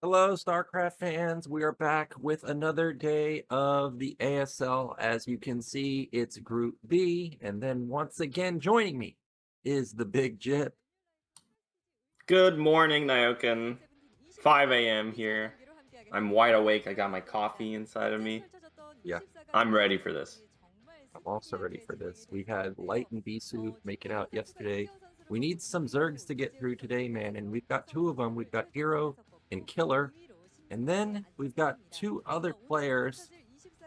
Hello, StarCraft fans. We are back with another day of the ASL. As you can see, it's Group B. And then once again, joining me is the Big Jip. Good morning, Nyoken. 5 a.m. here. I'm wide awake. I got my coffee inside of me. Yeah, I'm ready for this. I'm also ready for this. We had Light and Bisu make it out yesterday. We need some Zergs to get through today, man. And we've got two of them. We've got Hero and Killer. And then we've got two other players.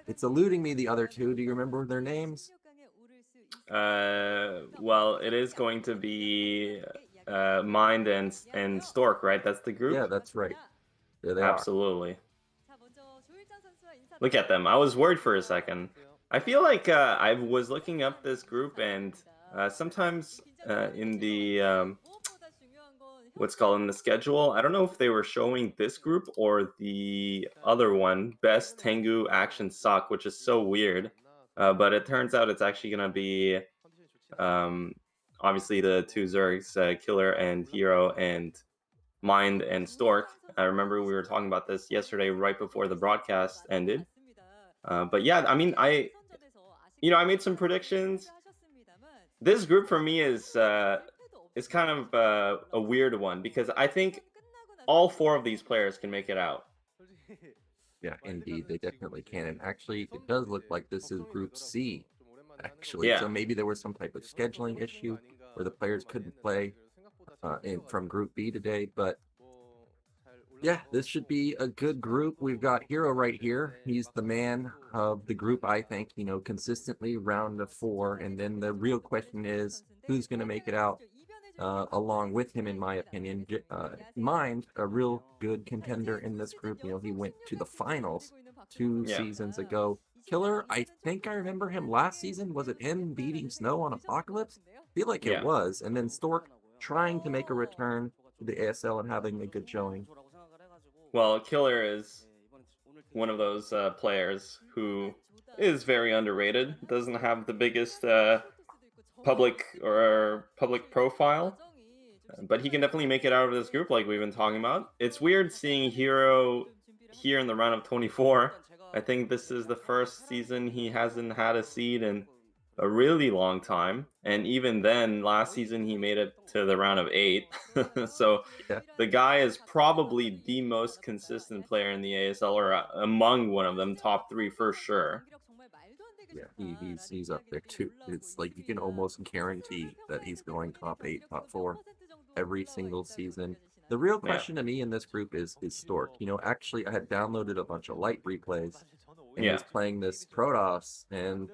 It's eluding me, the other two. Do you remember their names? Well, it is going to be Mind and Stork, right? That's the group? Yeah, that's right. There they are. Absolutely. Look at them. I was worried for a second. I feel like I was looking up this group, and sometimes in the what's called in the schedule, I don't know if they were showing this group or the other one, Best Tengu Action Suck, which is so weird. But it turns out it's actually gonna be obviously the two Zergs, Killer and Hero, and Mind and Stork. I remember we were talking about this yesterday, right before the broadcast ended. But yeah, I mean, I made some predictions. This group for me is kind of a weird one because I think all four of these players can make it out. Yeah, indeed, they definitely can. And actually, it does look like this is Group C, actually. Yeah. So maybe there was some type of scheduling issue where the players couldn't play from Group B today. But yeah, this should be a good group. We've got Hero right here. He's the man of the group, I think, consistently round of 4. And then the real question is who's going to make it out along with him, in my opinion. Mind, a real good contender in this group. He went to the finals 2 seasons ago. Killer, I think I remember him last season. Was it him beating Snow on Apocalypse? I feel like it was. And then Stork trying to make a return to the ASL and having a good showing. Well, Killer is one of those players who is very underrated. Doesn't have the biggest public profile, but he can definitely make it out of this group, like we've been talking about. It's weird seeing Hero here in the round of 24. I think this is the first season he hasn't had a seed in a really long time, and even then last season he made it to the round of 8. So yeah. The guy is probably the most consistent player in the ASL, or among one of them, top 3 for sure. Yeah, he's up there too. It's like you can almost guarantee that he's going top 8, top 4 every single season. The real question to me in this group is Stork. Actually, I had downloaded a bunch of light replays, and he was playing this Protoss, and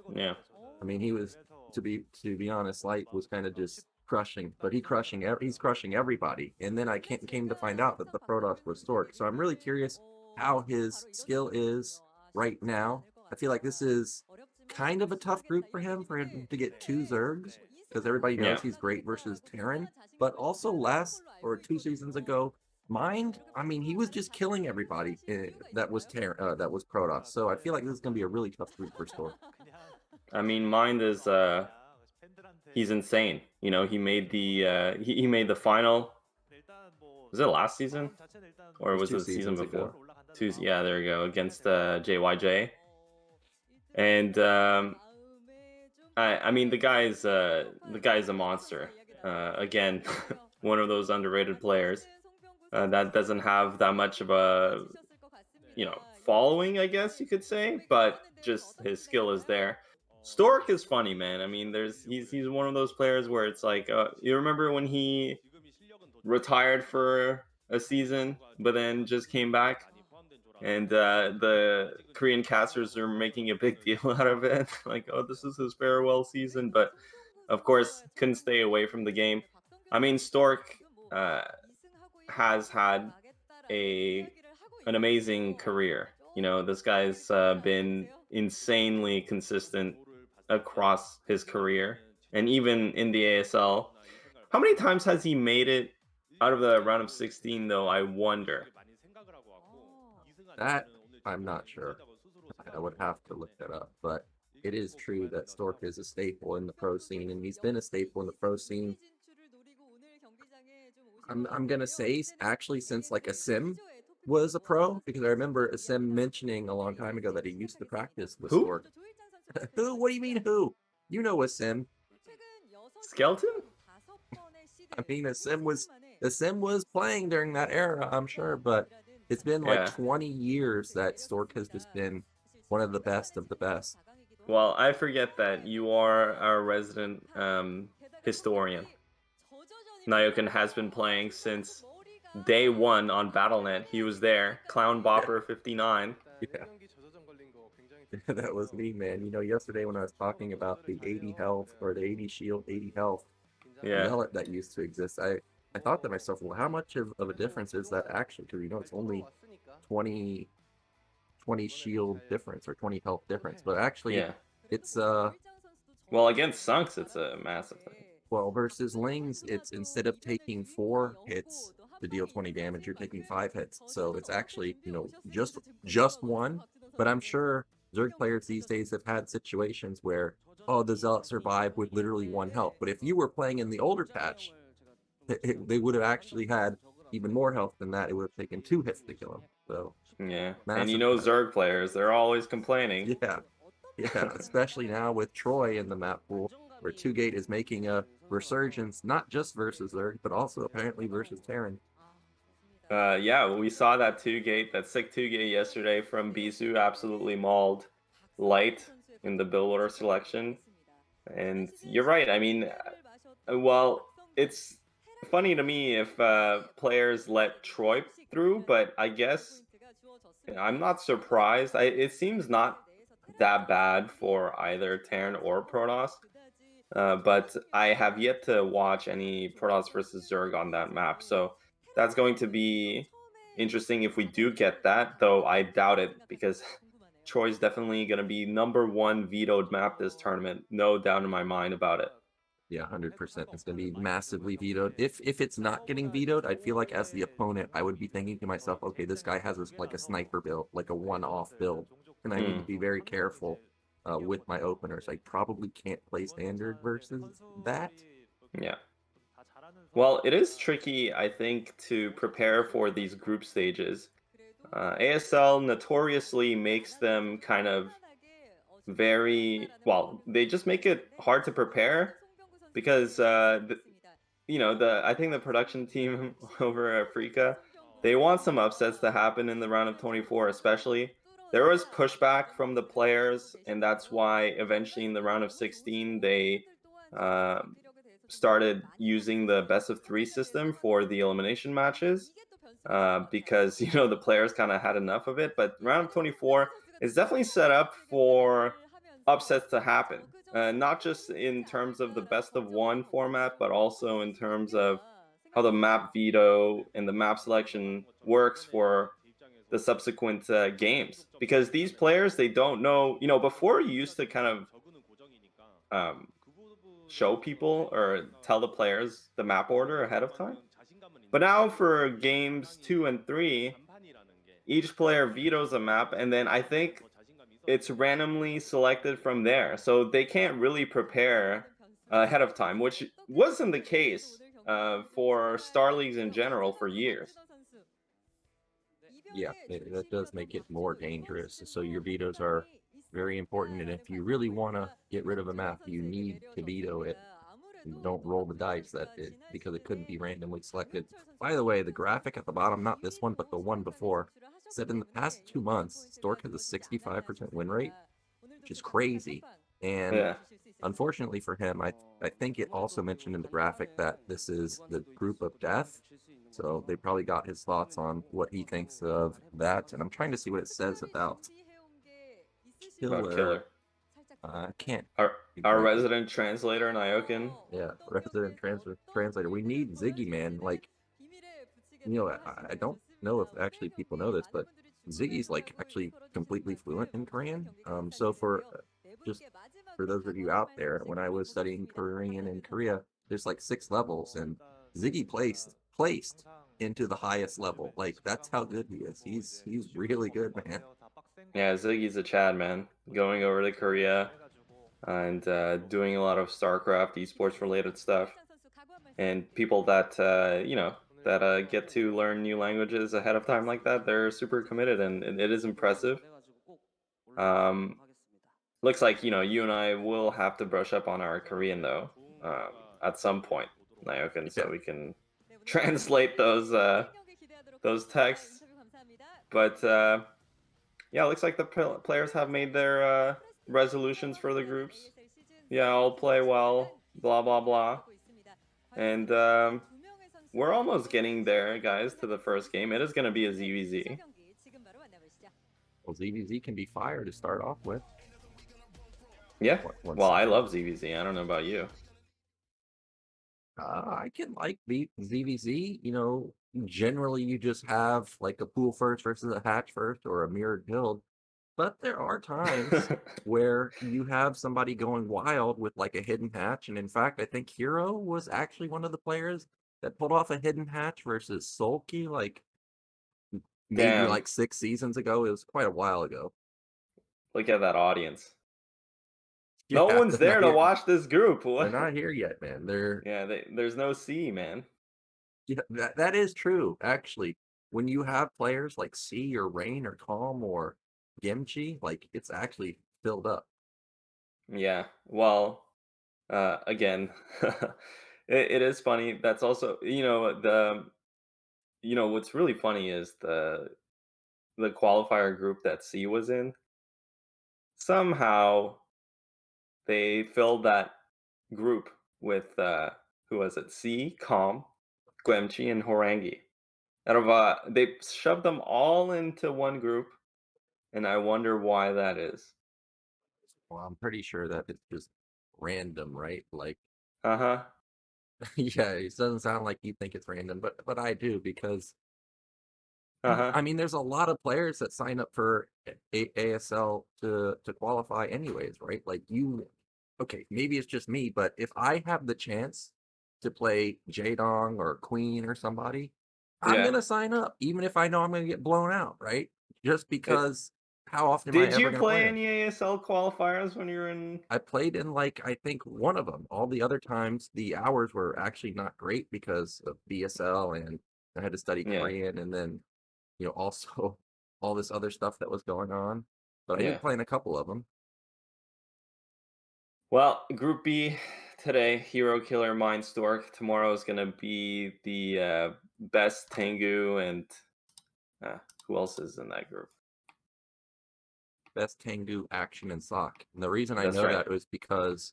I mean, he was, to be honest, Light was kind of just crushing, but he's crushing everybody. And then I came to find out that the Protoss was Stork. So I'm really curious how his skill is right now. I feel like this is kind of a tough group for him to get 2 Zergs, because everybody knows he's great versus Terran. But also last, or 2 seasons ago, Mind, I mean, he was just killing everybody that was Protoss. So I feel like this is going to be a really tough group for Stork. I mean, Mind is he's insane. He made the he made the final. Was it last season, or was it the season before? Yeah, there we go, against JYJ. And I mean, the guy's a monster. Again, one of those underrated players that doesn't have that much of a following, I guess you could say, but just his skill is there. Stork is funny, man. I mean, he's one of those players where it's like, you remember when he retired for a season, but then just came back, and the Korean casters are making a big deal out of it, like, oh, this is his farewell season, but of course couldn't stay away from the game. I mean, Stork has had an amazing career. This guy's been insanely consistent across his career, and even in the ASL. How many times has he made it out of the round of 16, though? I wonder. That I'm not sure. I would have to look that up, but it is true that Stork is a staple in the pro scene, and he's been a staple in the pro scene. I'm gonna say actually since like a sim was a pro? Because I remember Sim mentioning a long time ago that he used to practice with Who? Stork. Who? What do you mean who? You know Sim. Skeleton? I mean, Sim was playing during that era, I'm sure, but it's been like Yeah. 20 years that Stork has just been one of the best of the best. Well, I forget that you are our resident historian. Nyoken has been playing since day one on Battle.net. He was there. Clown Bopper 59. Yeah. That was me, man. You know, yesterday when I was talking about the 80 health or the 80 shield, 80 health Yeah. mullet that used to exist, I thought to myself, well, how much of a difference is that actually? Because, you know, it's only 20 shield difference or 20 health difference. But actually, Yeah. it's, Well, against Sunks, it's a massive thing. well, versus Lings, it's instead of taking 4 hits to deal 20 damage, you're taking 5 hits. So it's actually, you know, just one. But I'm sure Zerg players these days have had situations where, oh, the Zealot survived with literally 1 health. But if you were playing in the older patch, they would have actually had even more health than that. It would have taken 2 hits to kill him. So Yeah. massive And you know cut. Zerg players, they're always complaining. Yeah, especially now with Troy in the map pool, where 2-Gate is making a resurgence, not just versus Zerg, but also apparently versus Terran. Yeah, we saw that 2-Gate, that sick 2-Gate yesterday from Bisu, absolutely mauled Light in the build order selection. And you're right. I mean, well, it's funny to me if players let Troy through, but I guess I'm not surprised. It seems not that bad for either Terran or Protoss. But I have yet to watch any Protoss versus Zerg on that map. So that's going to be interesting if we do get that, though I doubt it because Troy's definitely going to be #1 vetoed map this tournament. No doubt in my mind about it. Yeah, 100%. It's going to be massively vetoed. If it's not getting vetoed, I feel like as the opponent, I would be thinking to myself, okay, this guy has like a sniper build, like a one-off build, and I need to be very careful with my openers. I probably can't play standard versus that. Yeah. Well, it is tricky, I think, to prepare for these group stages. ASL notoriously makes them kind of they just make it hard to prepare because I think the production team over at Afrika, they want some upsets to happen in the round of 24, especially. There was pushback from the players, and that's why eventually in the round of 16 they started using the best of 3 system for the elimination matches because the players kind of had enough of it. But round of 24 is definitely set up for upsets to happen, not just in terms of the best of 1 format, but also in terms of how the map veto and the map selection works for the subsequent games. Because these players, they don't know, before you used to kind of show people or tell the players the map order ahead of time. But now for games 2 and 3, each player vetoes a map, and then I think it's randomly selected from there. So they can't really prepare ahead of time, which wasn't the case for Star Leagues in general for years. Yeah, that does make it more dangerous. So your vetoes are very important, and if you really want to get rid of a map, you need to veto it. Don't roll the dice because it couldn't be randomly selected. By the way, the graphic at the bottom, not this one, but the one before, said in the past 2 months, Stork has a 65% win rate, which is crazy. And unfortunately for him, I think it also mentioned in the graphic that this is the group of death. So they probably got his thoughts on what he thinks of that. And I'm trying to see what it says about Killer. I can't. Our resident translator, Nyoken. Yeah, resident translator. We need Ziggy, man. Like, I don't know if actually people know this, but Ziggy's like actually completely fluent in Korean. So for those of you out there, when I was studying Korean in Korea, there's like 6 levels, and Ziggy placed into the highest level. Like, that's how good he is. He's really good, man. Yeah, Ziggy's a Chad, man. Going over to Korea and doing a lot of StarCraft esports related stuff. And people that, that get to learn new languages ahead of time like that, they're super committed, and it is impressive. Um, Looks like you and I will have to brush up on our Korean though, at some point, Nyoken, Yeah. so we can translate those texts. But yeah, it looks like the players have made their resolutions for the groups. Yeah, I'll play well, blah blah blah, and we're almost getting there, guys, to the first game. It is going to be a ZVZ. Well, ZVZ can be fire to start off with. Yeah. One Well, I second. love ZVZ. I don't know about you. I can like beat ZVZ. Generally you just have like a pool first versus a hatch first or a mirrored build. But there are times where you have somebody going wild with like a hidden hatch. And in fact, I think Hero was actually one of the players that pulled off a hidden hatch versus Sulky like maybe Damn. like 6 seasons ago. It was quite a while ago. Look at that audience. Yeah, No one's they're not there to here. watch this group. They're What? not here yet, man. Yeah, there's no C, man. Yeah, that is true, actually. When you have players like C or Rain or Calm or Gypsy, like it's actually filled up. Yeah. Well, again, it is funny. That's also, what's really funny is the qualifier group that C was in. Somehow they filled that group with who was it? C, Calm, Gwemchi, and Horangi. Out of they shoved them all into one group, and I wonder why that is. Well, I'm pretty sure that it's just random, right? Like, Uh huh. yeah, it doesn't sound like you think it's random, but I do because Uh huh. I mean, there's a lot of players that sign up for ASL to qualify anyways, right? Like okay, maybe it's just me, but if I have the chance to play Jaedong or Queen or somebody, I'm Yeah. gonna sign up, even if I know I'm gonna get blown out, right? Just It, because how often am I did ever you gonna play play them? any ASL qualifiers when you were in? I played in like I think one of them. All the other times the hours were actually not great because of BSL and I had to study Yeah. Korean and then also all this other stuff that was going on. But I Yeah. did play in a couple of them. Well, Group B today, Hero Killer Mind Stork. Tomorrow is gonna be the best Tengu and who else is in that group? Best Tengu action and sock. And the reason I That's know right. that was because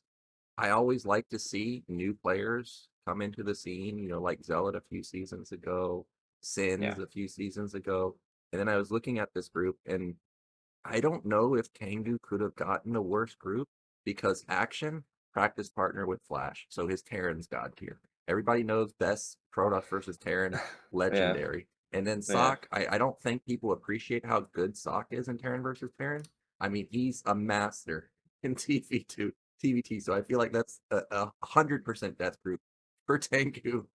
I always like to see new players come into the scene, like Zealot a few seasons ago, Yeah. Sins a few seasons ago. And then I was looking at this group and I don't know if Tengu could have gotten a worse group because Action practice partner with Flash, so his Terran's god tier. Everybody knows best Protoss versus Terran, Yeah. legendary. And then Yeah. Sock, I don't think people appreciate how good Sock is in Terran versus Terran. I mean, he's a master in TV2, TVT, so I feel like that's a 100% death group for Tengu.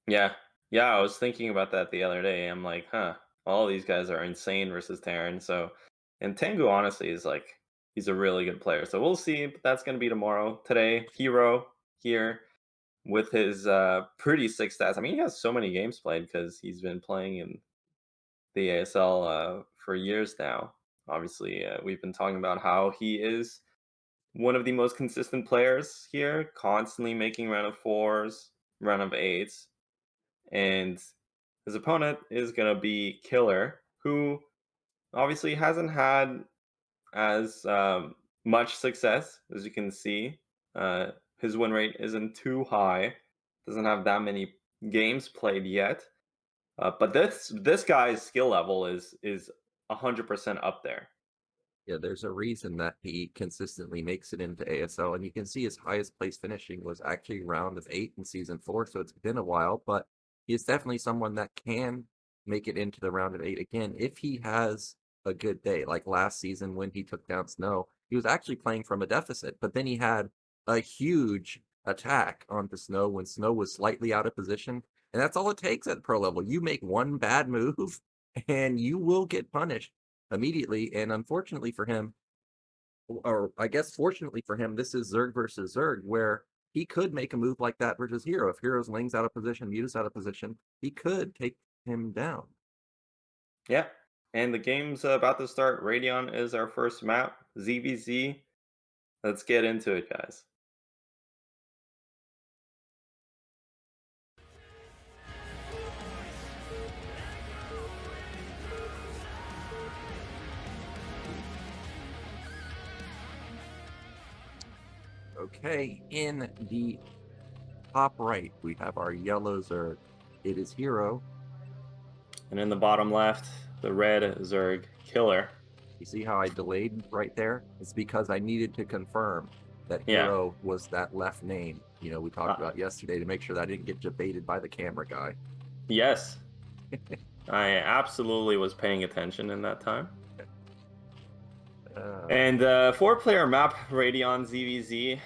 Yeah. Yeah, I was thinking about that the other day. I'm like, huh, all these guys are insane versus Terran. So, and Tengu honestly is like, he's a really good player. So we'll see. But that's going to be tomorrow. Today, Hero here with his pretty sick stats. I mean, he has so many games played because he's been playing in the ASL for years now. Obviously, we've been talking about how he is one of the most consistent players here, constantly making round of fours, round of eights, and his opponent is going to be Killer, who obviously hasn't had as much success as you can see. His win rate isn't too high, doesn't have that many games played yet. But this guy's skill level is 100% up there. Yeah, there's a reason that he consistently makes it into ASL, and you can see his highest place finishing was actually round of 8 in season 4, so it's been a while, but he's definitely someone that can make it into the round of 8 again if he has a good day. Like last season when he took down Snow, he was actually playing from a deficit, but then he had a huge attack onto Snow when Snow was slightly out of position, and that's all it takes at pro level. You make one bad move, and you will get punished immediately. And unfortunately for him, or I guess fortunately for him, this is Zerg versus Zerg, where he could make a move like that versus Hero. If Hero's Ling's out of position, Mew's out of position, he could take him down. Yeah, and the game's about to start. Radion is our first map. ZVZ. Let's get into it, guys. Okay, in the top right, we have our yellow Zerg. It is Hero. And in the bottom left, the red Zerg Killer. You see how I delayed right there? It's because I needed to confirm that Hero was that left name. You know, we talked about yesterday to make sure that I didn't get debated by the camera guy. Yes. I absolutely was paying attention in that time. And 4-player map, Radion ZVZ.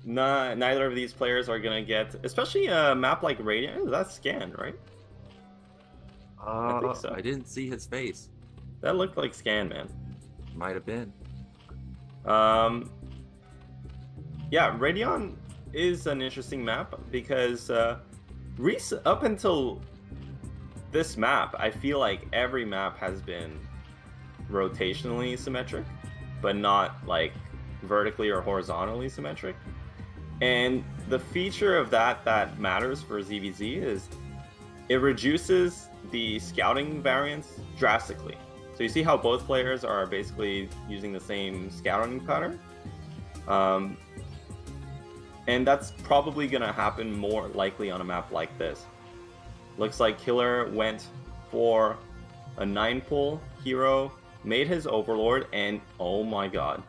Neither of these players are going to get, especially a map like Radion. That's scanned, right? I think so. I didn't see his face. That looked like scan, man. Might have been. Yeah, Radion is an interesting map because up until this map, I feel like every map has been rotationally symmetric, but not like vertically or horizontally symmetric. And the feature of that matters for ZVZ is it reduces the scouting variance drastically. So you see how both players are basically using the same scouting pattern? And that's probably going to happen more likely on a map like this. Looks like Killer went for a 9-pull. Hero made his Overlord, and oh my god.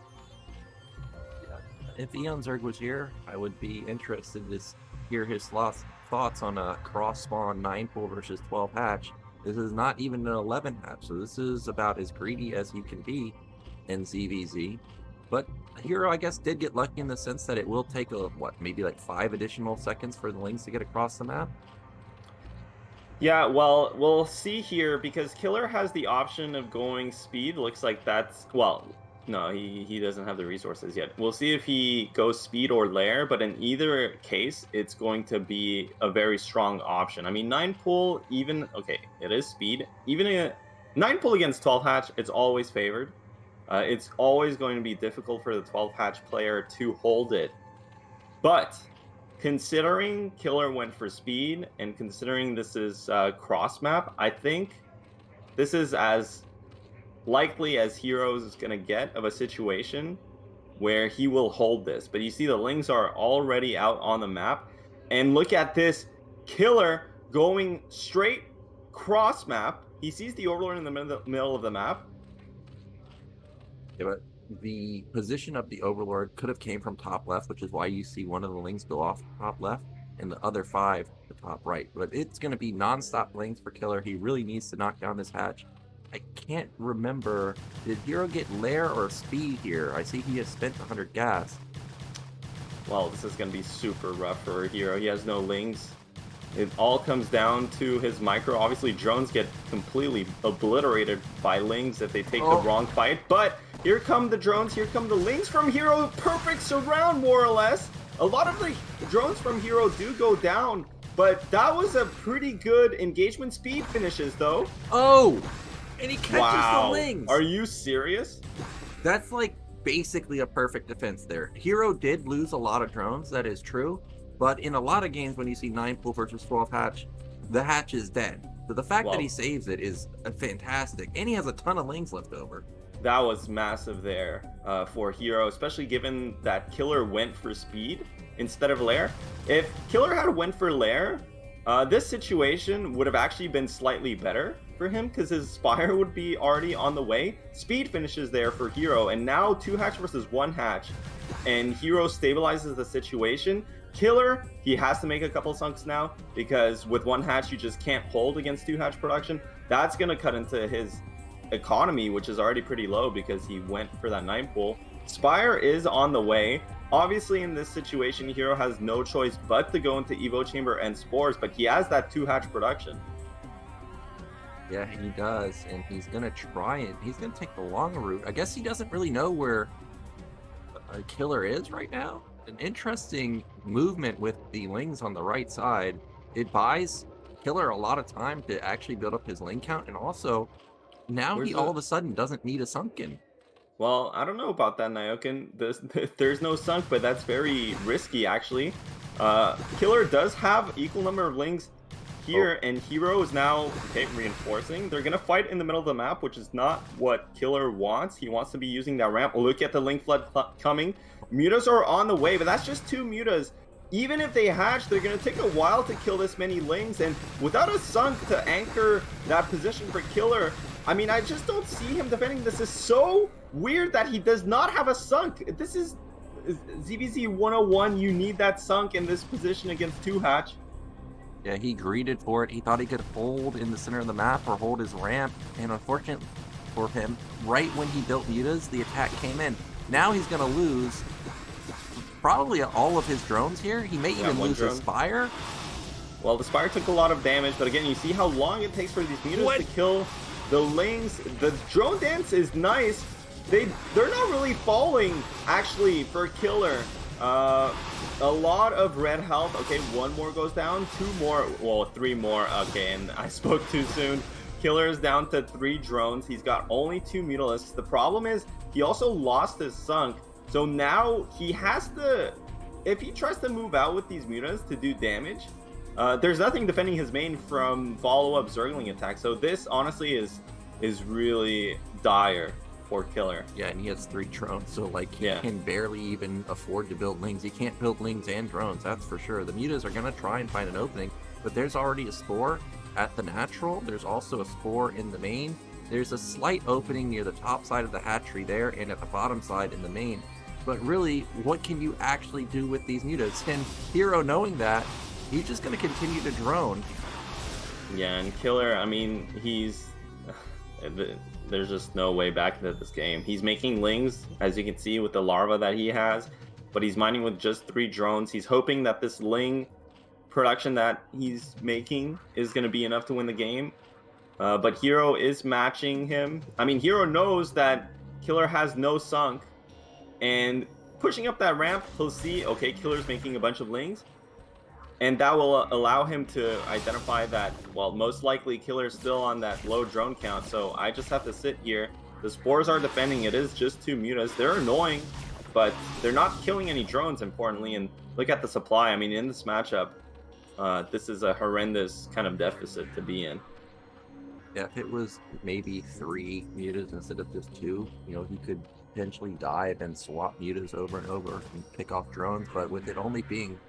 If Eon Zerg was here, I would be interested to hear his thoughts on a cross-spawn 9-pull versus 12 hatch. This is not even an 11 hatch, so this is about as greedy as you can be in ZVZ. But Hero, I guess, did get lucky in the sense that it will take, maybe like 5 additional seconds for the Lings to get across the map? Yeah, well, we'll see here, because Killer has the option of going speed. Looks like that's, well, no, he doesn't have the resources yet. We'll see if he goes speed or lair, but in either case, it's going to be a very strong option. I mean, 9-pull, even, okay, it is speed. Even a 9-pull against 12 hatch, it's always favored. It's always going to be difficult for the 12 hatch player to hold it. But considering Killer went for speed, and considering this is cross map, I think this is as likely as Heroes is going to get of a situation where he will hold this. But you see the Lings are already out on the map, and look at this, Killer going straight cross map. He sees the Overlord in the middle of the map. Yeah, but the position of the Overlord could have came from top left, which is why you see one of the Lings go off top left and the other 5 the top right. But it's going to be non-stop Lings for Killer. He really needs to knock down this hatch. I can't remember, did Hero get lair or speed here? I see he has spent 100 gas. Well, this is going to be super rough for Hero. He has no Lings. It all comes down to his micro. Obviously, drones get completely obliterated by Lings if they take the wrong fight. But here come the drones. Here come the Lings from Hero. Perfect surround, more or less. A lot of the drones from Hero do go down. But that was a pretty good engagement speed finishes, though. Oh! And he catches the Lings! Are you serious? That's like basically a perfect defense there. Hero did lose a lot of drones, that is true. But in a lot of games, when you see 9-pull versus 12 hatch, the hatch is dead. So the fact that he saves it is fantastic. And he has a ton of Lings left over. That was massive there for Hero, especially given that Killer went for speed instead of lair. If Killer had went for lair, this situation would have actually been slightly better for him, because his Spire would be already on the way. Speed finishes there for Hero, and now 2 hatch versus 1 hatch, and Hero stabilizes the situation. Killer, he has to make a couple sunks now, because with 1 hatch you just can't hold against 2 hatch production. That's going to cut into his economy, which is already pretty low because he went for that 9-pull. Spire is on the way. Obviously, in this situation, Hero has no choice but to go into Evo Chamber and Spores, but he has that 2 hatch production. Yeah, he does, and he's going to try it. He's going to take the long route. I guess he doesn't really know where a Killer is right now. an interesting movement with the Lings on the right side. It buys Killer a lot of time to actually build up his Ling count, and also now he Where's all the of a sudden doesn't need a Sunken. Well, I don't know about that, Nyoken. There's no sunk, but that's very risky, actually. Killer does have equal number of lings Oh, here, and Hero is now, okay, reinforcing. They're gonna fight in the middle of the map, which is not what Killer wants. He wants to be using that ramp. Look at the link flood coming. Mutas are on the way, but that's just 2 mutas. Even if they hatch, they're gonna take a while to kill this many lings, and without a sunk to anchor that position for Killer, I mean, I just don't see him defending. This is so weird that he does not have a sunk. This is ZVZ 101. You need that sunk in this position against 2 hatch. yeah, he greeted for it. He thought he could hold in the center of the map or hold his ramp, and unfortunately for him, right when he built mutas, the attack came in. Now he's going to lose probably all of his drones here. He may even lose his Spire. Well, the Spire took a lot of damage, but again, you see how long it takes for these mutas to kill the lings. The drone dance is nice. They're not really falling, actually, for Killer. A lot of red health. Okay, 1 more goes down, 2 more, well, 3 more. Okay, and I spoke too soon. Killer is down to 3 drones. He's got only 2 Mutalisks. The problem is he also lost his sunk. So now he has to, if he tries to move out with these mutas to do damage, there's nothing defending his main from follow-up Zergling attacks. So this honestly is really dire for Killer. Yeah, and he has 3 drones, so like he Yeah. can barely even afford to build lings. He can't build lings and drones, that's for sure. The mutas are gonna try and find an opening, but there's already a spore at the natural. There's also a spore in the main. There's a slight opening near the top side of the hatchery there, and at the bottom side in the main. But really, what can you actually do with these mutas? And Hero, knowing that, he's just gonna continue to drone. Yeah, and Killer, I mean, he's there's just no way back into this game. He's making lings, as you can see, with the larva that he has, but he's mining with just 3 drones. He's hoping that this ling production that he's making is going to be enough to win the game. But Hero is matching him. I mean, Hero knows that Killer has no sunk, and pushing up that ramp, he'll see, okay, Killer's making a bunch of lings, and that will allow him to identify that, well, most likely Killer's still on that low drone count, so I just have to sit here. The spores are defending. It is just 2 mutas. They're annoying, but they're not killing any drones, importantly, and look at the supply. I mean, in this matchup, this is a horrendous kind of deficit to be in. Yeah, if it was maybe 3 mutas instead of just 2, you know, he could potentially dive and swap mutas over and over and pick off drones, but with it only being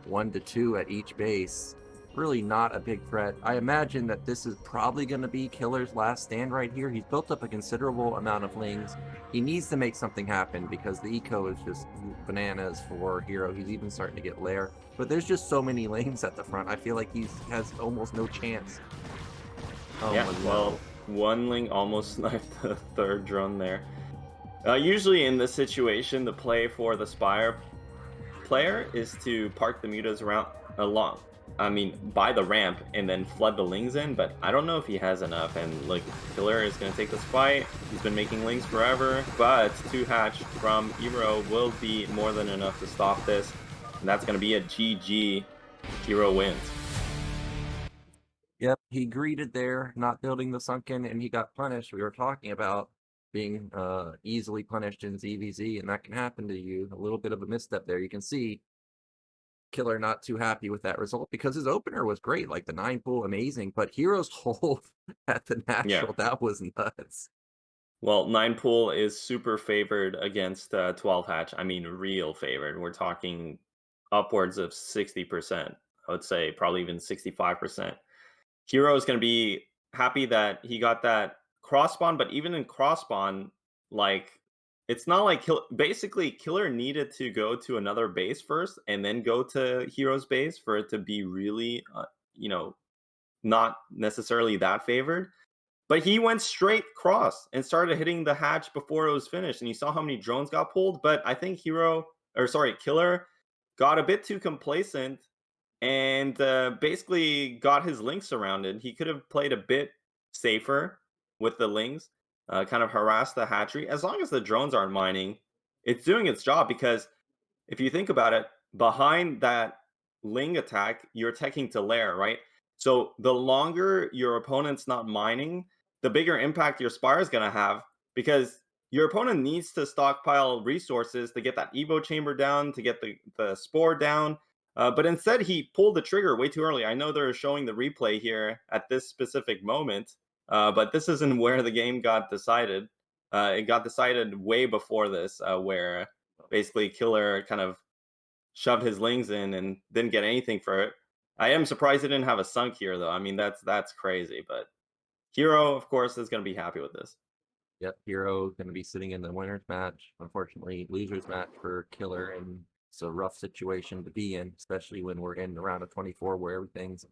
1 to 2 at each base, really not a big threat. I imagine that this is probably going to be Killer's last stand right here. He's built up a considerable amount of lings. He needs to make something happen because the eco is just bananas for Hero. He's even starting to get lair, but there's just so many lanes at the front. I feel like he has almost no chance. Oh, yeah, well, 1 ling almost sniped the 3rd drone there. Usually in this situation, the play for the Spire player is to park the mutas by the ramp and then flood the lings in, but I don't know if he has enough. And look, Killer is going to take this fight. He's been making lings forever, but 2 hatch from Hero will be more than enough to stop this, and that's going to be a GG. Hero wins. Yep, he greeted there, not building the sunken, and he got punished. We were talking about being easily punished in ZVZ, and that can happen to you. A little bit of a misstep there. You can see Killer not too happy with that result because his opener was great, like the 9 pool, amazing, but Hero's hold at the natural, that was nuts. Well, 9 pool is super favored against 12 hatch. I mean, real favored. We're talking upwards of 60%. I would say probably even 65%. Hero is going to be happy that he got that cross spawn, but even in cross spawn, like, it's not like basically Killer needed to go to another base first and then go to Hero's base for it to be really, not necessarily that favored. But he went straight cross and started hitting the hatch before it was finished, and you saw how many drones got pulled. But I think Killer got a bit too complacent and basically got his lings surrounded. He could have played a bit safer with the lings, kind of harass the hatchery. As long as the drones aren't mining, it's doing its job, because if you think about it, behind that Ling attack, you're attacking to lair, right? So the longer your opponent's not mining, the bigger impact your Spire is going to have, because your opponent needs to stockpile resources to get that Evo chamber down, to get the Spore down. But instead, he pulled the trigger way too early. I know they're showing the replay here at this specific moment, but this isn't where the game got decided. It got decided way before this, where basically Killer kind of shoved his lings in and didn't get anything for it. I am surprised he didn't have a sunk here, though. I mean, that's crazy. But Hero, of course, is going to be happy with this. Yep, Hero going to be sitting in the winner's match. Unfortunately, loser's match for Killer, and it's a rough situation to be in, especially when we're in the round of 24 where everything's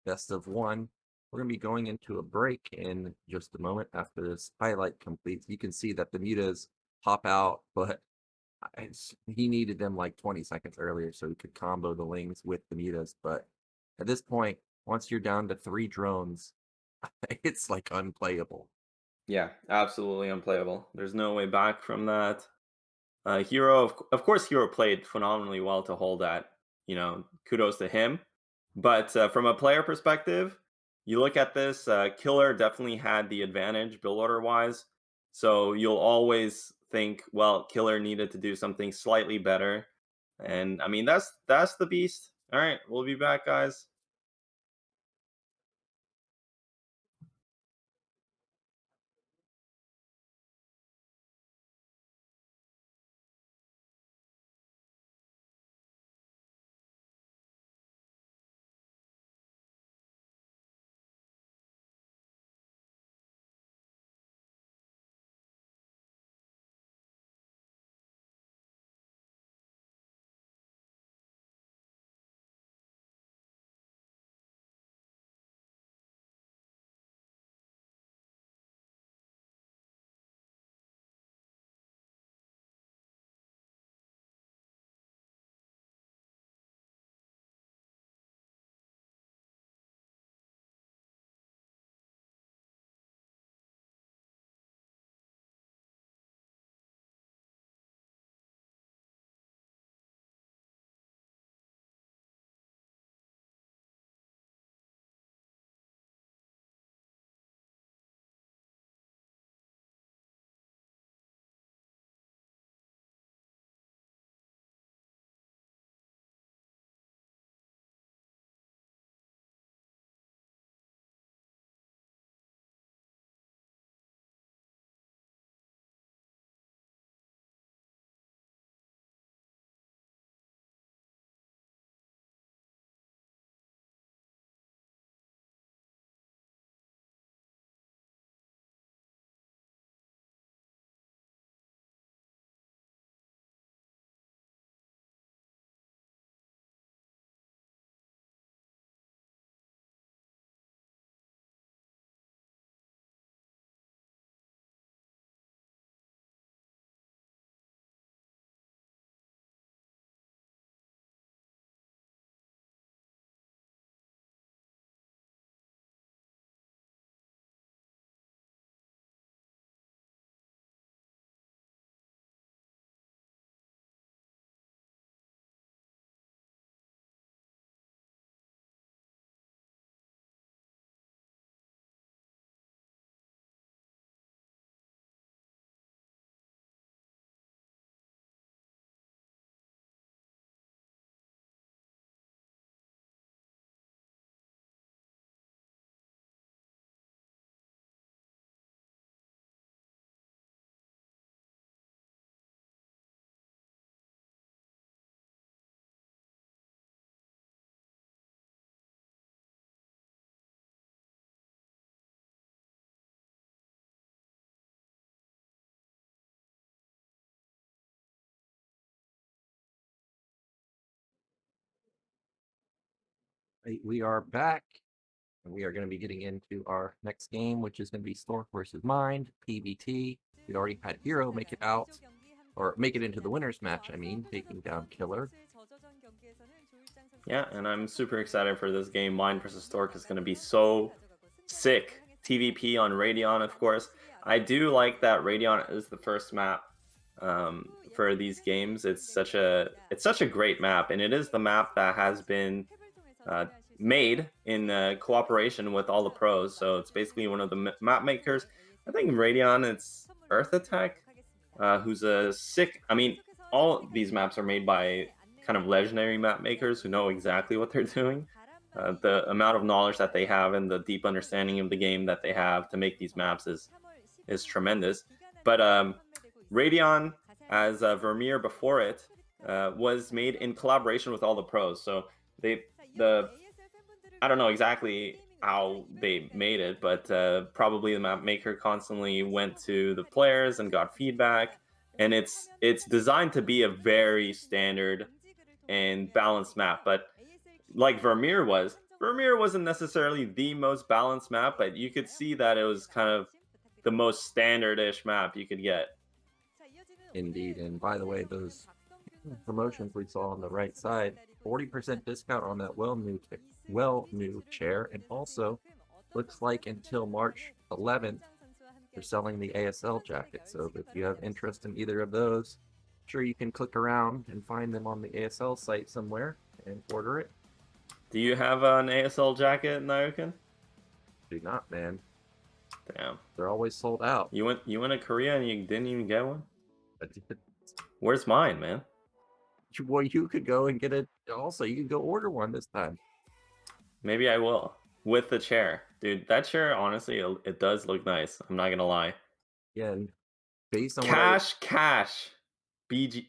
best of one. We're going to be going into a break in just a moment after this highlight completes. You can see that the mutas pop out, but he needed them like 20 seconds earlier so he could combo the lings with the mutas. But at this point, once you're down to 3 drones, it's like unplayable. Yeah, absolutely unplayable. There's no way back from that. Hero, of course, Hero played phenomenally well to hold that. You know, kudos to him. But from a player perspective, you look at this, Killer definitely had the advantage build order wise. So you'll always think, well, Killer needed to do something slightly better. And I mean, that's the beast. All right, we'll be back, guys. We are back, and we are going to be getting into our next game, which is going to be Stork versus Mind, PvT. We'd already had Hero make it out, or make it into the winner's match, I mean, taking down Killer. Yeah, and I'm super excited for this game. Mind versus Stork is going to be so sick. TVP on Radeon, of course. I do like that Radeon is the first map. for these games. It's such a great map, and it is the map that has been made in cooperation with all the pros. So it's basically one of the map makers. I think Radion, it's Earth Attack, who's a sick. I mean, all these maps are made by kind of legendary map makers who know exactly what they're doing. The amount of knowledge that they have and the deep understanding of the game that they have to make these maps is tremendous. But Radion, as Vermeer before it, was made in collaboration with all the pros. So I don't know exactly how they made it, but probably the map maker constantly went to the players and got feedback. And it's designed to be a very standard and balanced map. But like Vermeer wasn't necessarily the most balanced map, but you could see that it was kind of the most standard-ish map you could get. Indeed. And by the way, those promotions we saw on the right side, 40% discount on that new chair, and also looks like until March 11th they're selling the ASL jacket. So if you have interest in either of those, sure, you can click around and find them on the ASL site somewhere and order it. Do you have an ASL jacket, Nyoken? Do not, man. Damn, they're always sold out. You went to Korea and you didn't even get one? I did. Where's mine, man? Well, you could go and get it. Also, you could go order one this time. Maybe I will. With the chair. Dude, that chair, honestly, it does look nice. I'm not going to lie. Yeah, and based on cash. BG.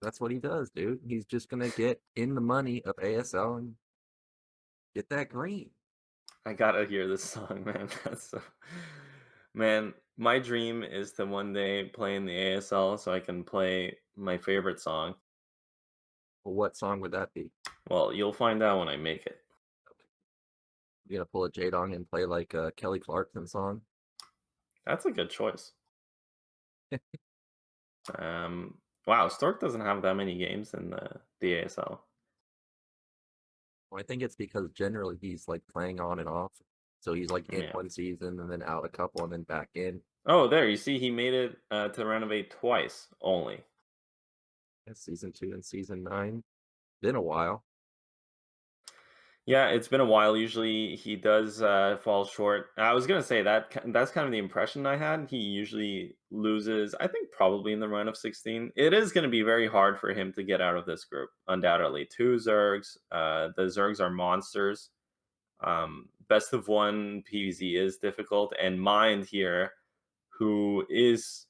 That's what he does, dude. He's just going to get in the money of ASL and get that green. I got to hear this song, man. Man, my dream is to one day play in the ASL so I can play my favorite song. Well, what song would that be? Well, you'll find out when I make it. You gonna pull a J-Dong and play like a Kelly Clarkson song? That's a good choice. Wow, Stork doesn't have that many games in the ASL. Well, I think it's because generally he's like playing on and off. So he's like in one season and then out a couple and then back in. Oh, there, you see he made it to renovate twice only. Yeah, season 2 and season 9. Been a while. Yeah, it's been a while. Usually he does fall short. I was going to say that's kind of the impression I had. He usually loses, I think probably in the run of 16. It is going to be very hard for him to get out of this group, undoubtedly. 2 Zergs. The Zergs are monsters. Best of 1 PvZ is difficult. And Mind here, who is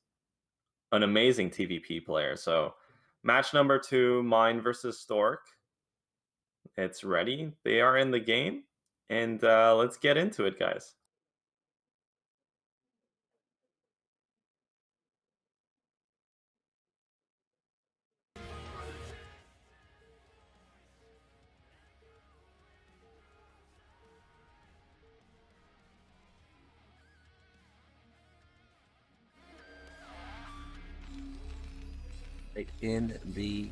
an amazing TVP player. So match number 2, Mind versus Stork. It's ready. They are in the game. And let's get into it, guys. In the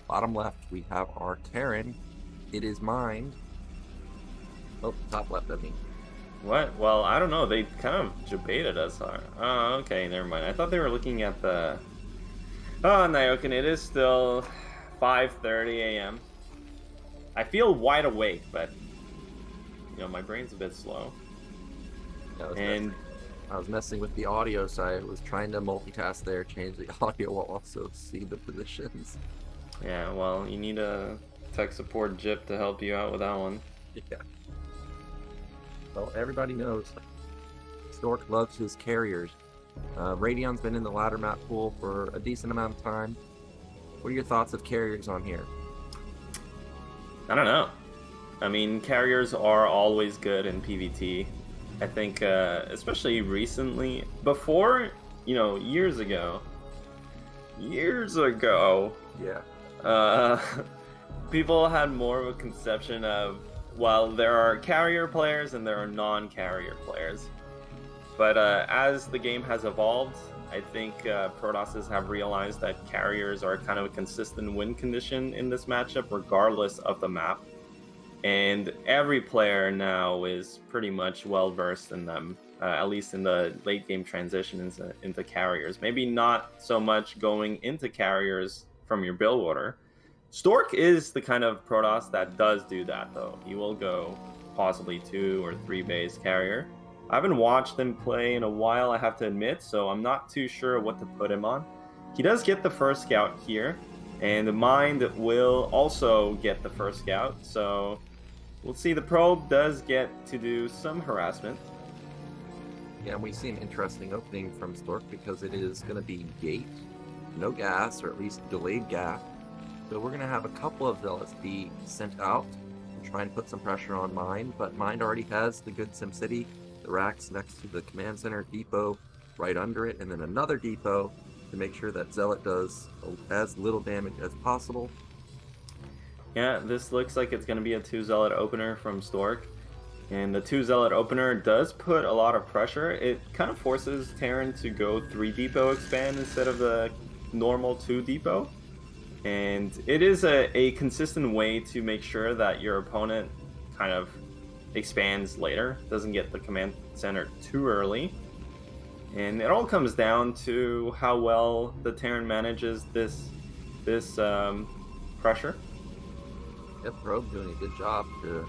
bottom left, we have our Terran. It is Mind. Oh, top left, I mean. What? Well, I don't know. They kind of debated us. Oh, okay, never mind. I thought they were looking at the... Oh, Nyoken, it is still 5:30 a.m. I feel wide awake, but, you know, my brain's a bit slow. I was messing with the audio, so I was trying to multitask there, change the audio while also see the positions. Yeah, well, you need a tech support Gyp to help you out with that one. Yeah. Well, everybody knows Stork loves his carriers. Radion's been in the ladder map pool for a decent amount of time. What are your thoughts of carriers on here? I don't know. I mean, carriers are always good in PvT. I think, especially recently, before, you know, years ago, yeah, people had more of a conception of, well, there are carrier players and there are non-carrier players. But as the game has evolved, I think Protosses have realized that carriers are kind of a consistent win condition in this matchup, regardless of the map. And every player now is pretty much well-versed in them. at least in the late game transition into carriers. Maybe not so much going into carriers from your build order. Stork is the kind of Protoss that does do that, though. He will go possibly 2 or 3 base carrier. I haven't watched him play in a while, I have to admit, so I'm not too sure what to put him on. He does get the first scout here, and the Mind will also get the first scout, so we'll see. The probe does get to do some harassment. Yeah, and we see an interesting opening from Stork because it is going to be gate, no gas, or at least delayed gas. So we're going to have a couple of Zealots be sent out and try and put some pressure on Mind, but Mind already has the good SimCity, the racks next to the command center depot right under it, and then another depot to make sure that Zealot does as little damage as possible. Yeah, this looks like it's going to be a 2 Zealot opener from Stork. And the 2 Zealot opener does put a lot of pressure. It kind of forces Terran to go 3 depot expand instead of the normal 2 depot. And it is a consistent way to make sure that your opponent kind of expands later, doesn't get the command center too early. And it all comes down to how well the Terran manages this pressure. Yep, Probe doing a good job to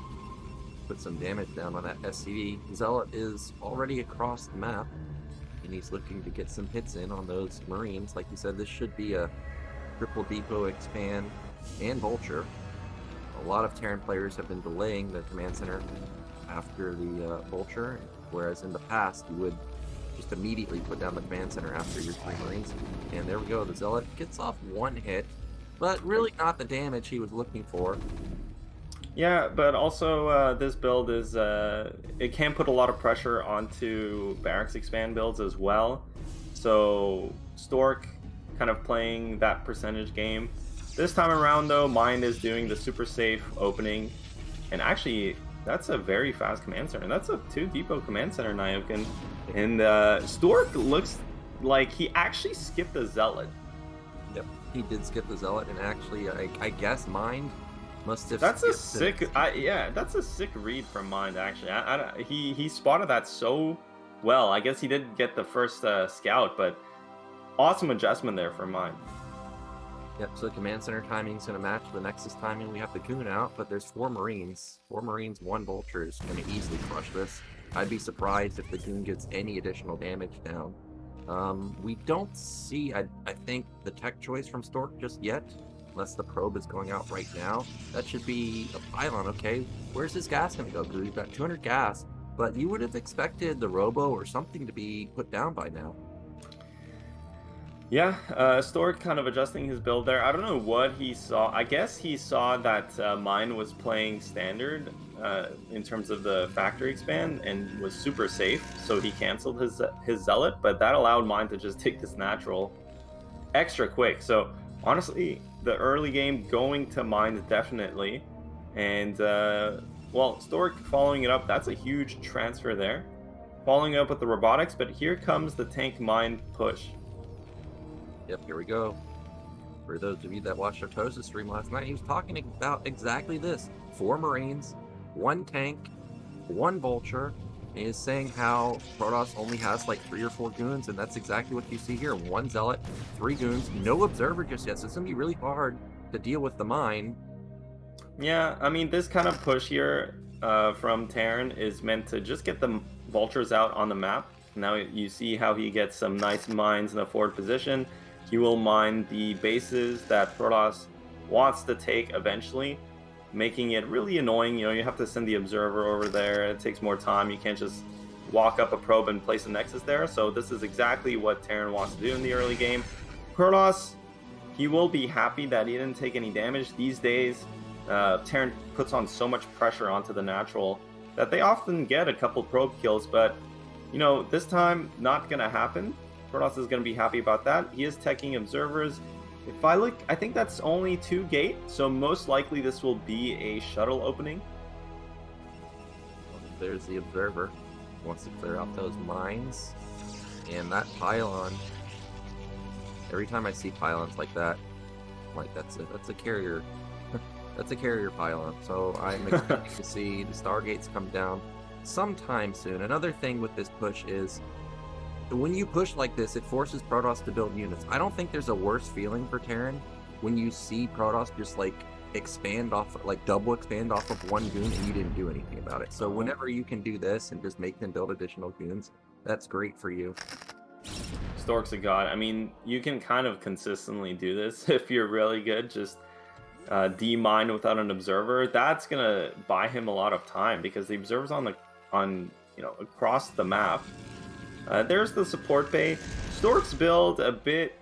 put some damage down on that SCV. Zealot is already across the map, and he's looking to get some hits in on those Marines. Like you said, this should be a triple depot expand and vulture. A lot of Terran players have been delaying the command center after the vulture, whereas in the past you would just immediately put down the command center after your 3 Marines. And there we go, the Zealot gets off 1 hit, but really not the damage he was looking for. Yeah, but also this build is, it can put a lot of pressure onto barracks expand builds as well. So Stork kind of playing that percentage game. This time around though, Mind is doing the super safe opening. And actually, that's a very fast command center. That's a 2 depot command center, Nyoken. And Stork looks like he actually skipped a Zealot. Yep, he did skip the Zealot, and actually, I guess Mind must have. That's a sick. Yeah, that's a sick read from Mind. Actually, he spotted that so well. I guess he didn't get the first scout, but awesome adjustment there for Mind. Yep. So the command center timing is going to match the Nexus timing. We have the Goon out, but there's 4 Marines. 4 Marines, 1 Vulture is going to easily crush this. I'd be surprised if the Goon gets any additional damage down. We don't see, I think, the tech choice from Stork just yet, unless the probe is going out right now. That should be a pylon, okay? Where's his gas going to go? Because we've got 200 gas, but you would have expected the Robo or something to be put down by now. Yeah, Stork kind of adjusting his build there. I don't know what he saw. I guess he saw that Mine was playing standard in terms of the factory expand and was super safe, so he canceled his Zealot, but that allowed Mine to just take this natural extra quick. So honestly, the early game going to Mine definitely. And well, Stork following it up, that's a huge transfer there. Following up with the robotics, but here comes the tank Mine push. Yep, here we go. For those of you that watched our Tosa stream last night, he was talking about exactly this. 4 Marines, 1 tank, 1 Vulture, and he's saying how Protoss only has like 3 or 4 Goons, and that's exactly what you see here. 1 Zealot, 3 Goons, no Observer just yet, so it's going to be really hard to deal with the Mine. Yeah, I mean, this kind of push here from Terran is meant to just get the Vultures out on the map. Now you see how he gets some nice mines in a forward position. He will mine the bases that Protoss wants to take eventually, making it really annoying. You know, you have to send the observer over there. It takes more time. You can't just walk up a probe and place a nexus there. So this is exactly what Terran wants to do in the early game. Protoss, he will be happy that he didn't take any damage. These days, Terran puts on so much pressure onto the natural that they often get a couple probe kills, but you know, this time not gonna happen. Protoss is going to be happy about that. He is teching observers. If I look, I think that's only 2 gate, so most likely this will be a shuttle opening. There's the observer. Wants to clear out those mines. And that pylon. Every time I see pylons like that, I'm like, that's a carrier. That's a carrier pylon. So I'm expecting to see the Stargates come down. sometime soon. Another thing with this push is when you push like this, it forces Protoss to build units. I don't think there's a worse feeling for Terran when you see Protoss just like expand off, like double expand off of one goon and you didn't do anything about it. So whenever you can do this and just make them build additional goons, that's great for you. Stork's a god. I mean, you can kind of consistently do this if you're really good. Just demine without an observer. That's gonna buy him a lot of time because the observer's on across the map. There's the support bay. Stork's build a bit.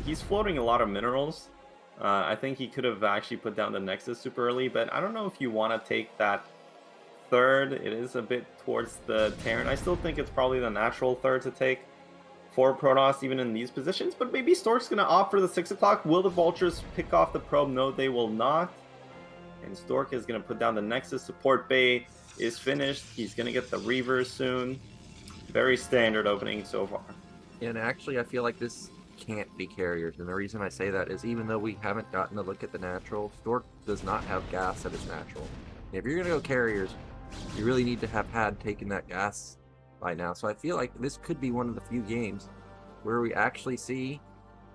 He's floating a lot of minerals. I think he could have actually put down the Nexus super early, but I don't know if you want to take that third. It is a bit towards the Terran. I still think it's probably the natural third to take for Protoss, even in these positions, but maybe Stork's going to opt for the 6 o'clock. Will the Vultures pick off the probe? No, they will not. And Stork is going to put down the Nexus. Support bay is finished. He's going to get the Reavers soon. Very standard opening so far. And actually, I feel like this can't be carriers, and the reason I say that is even though we haven't gotten a look at the natural, Stork does not have gas at its natural. And if you're going to go carriers, you really need to have had taken that gas by now. So I feel like this could be one of the few games where we actually see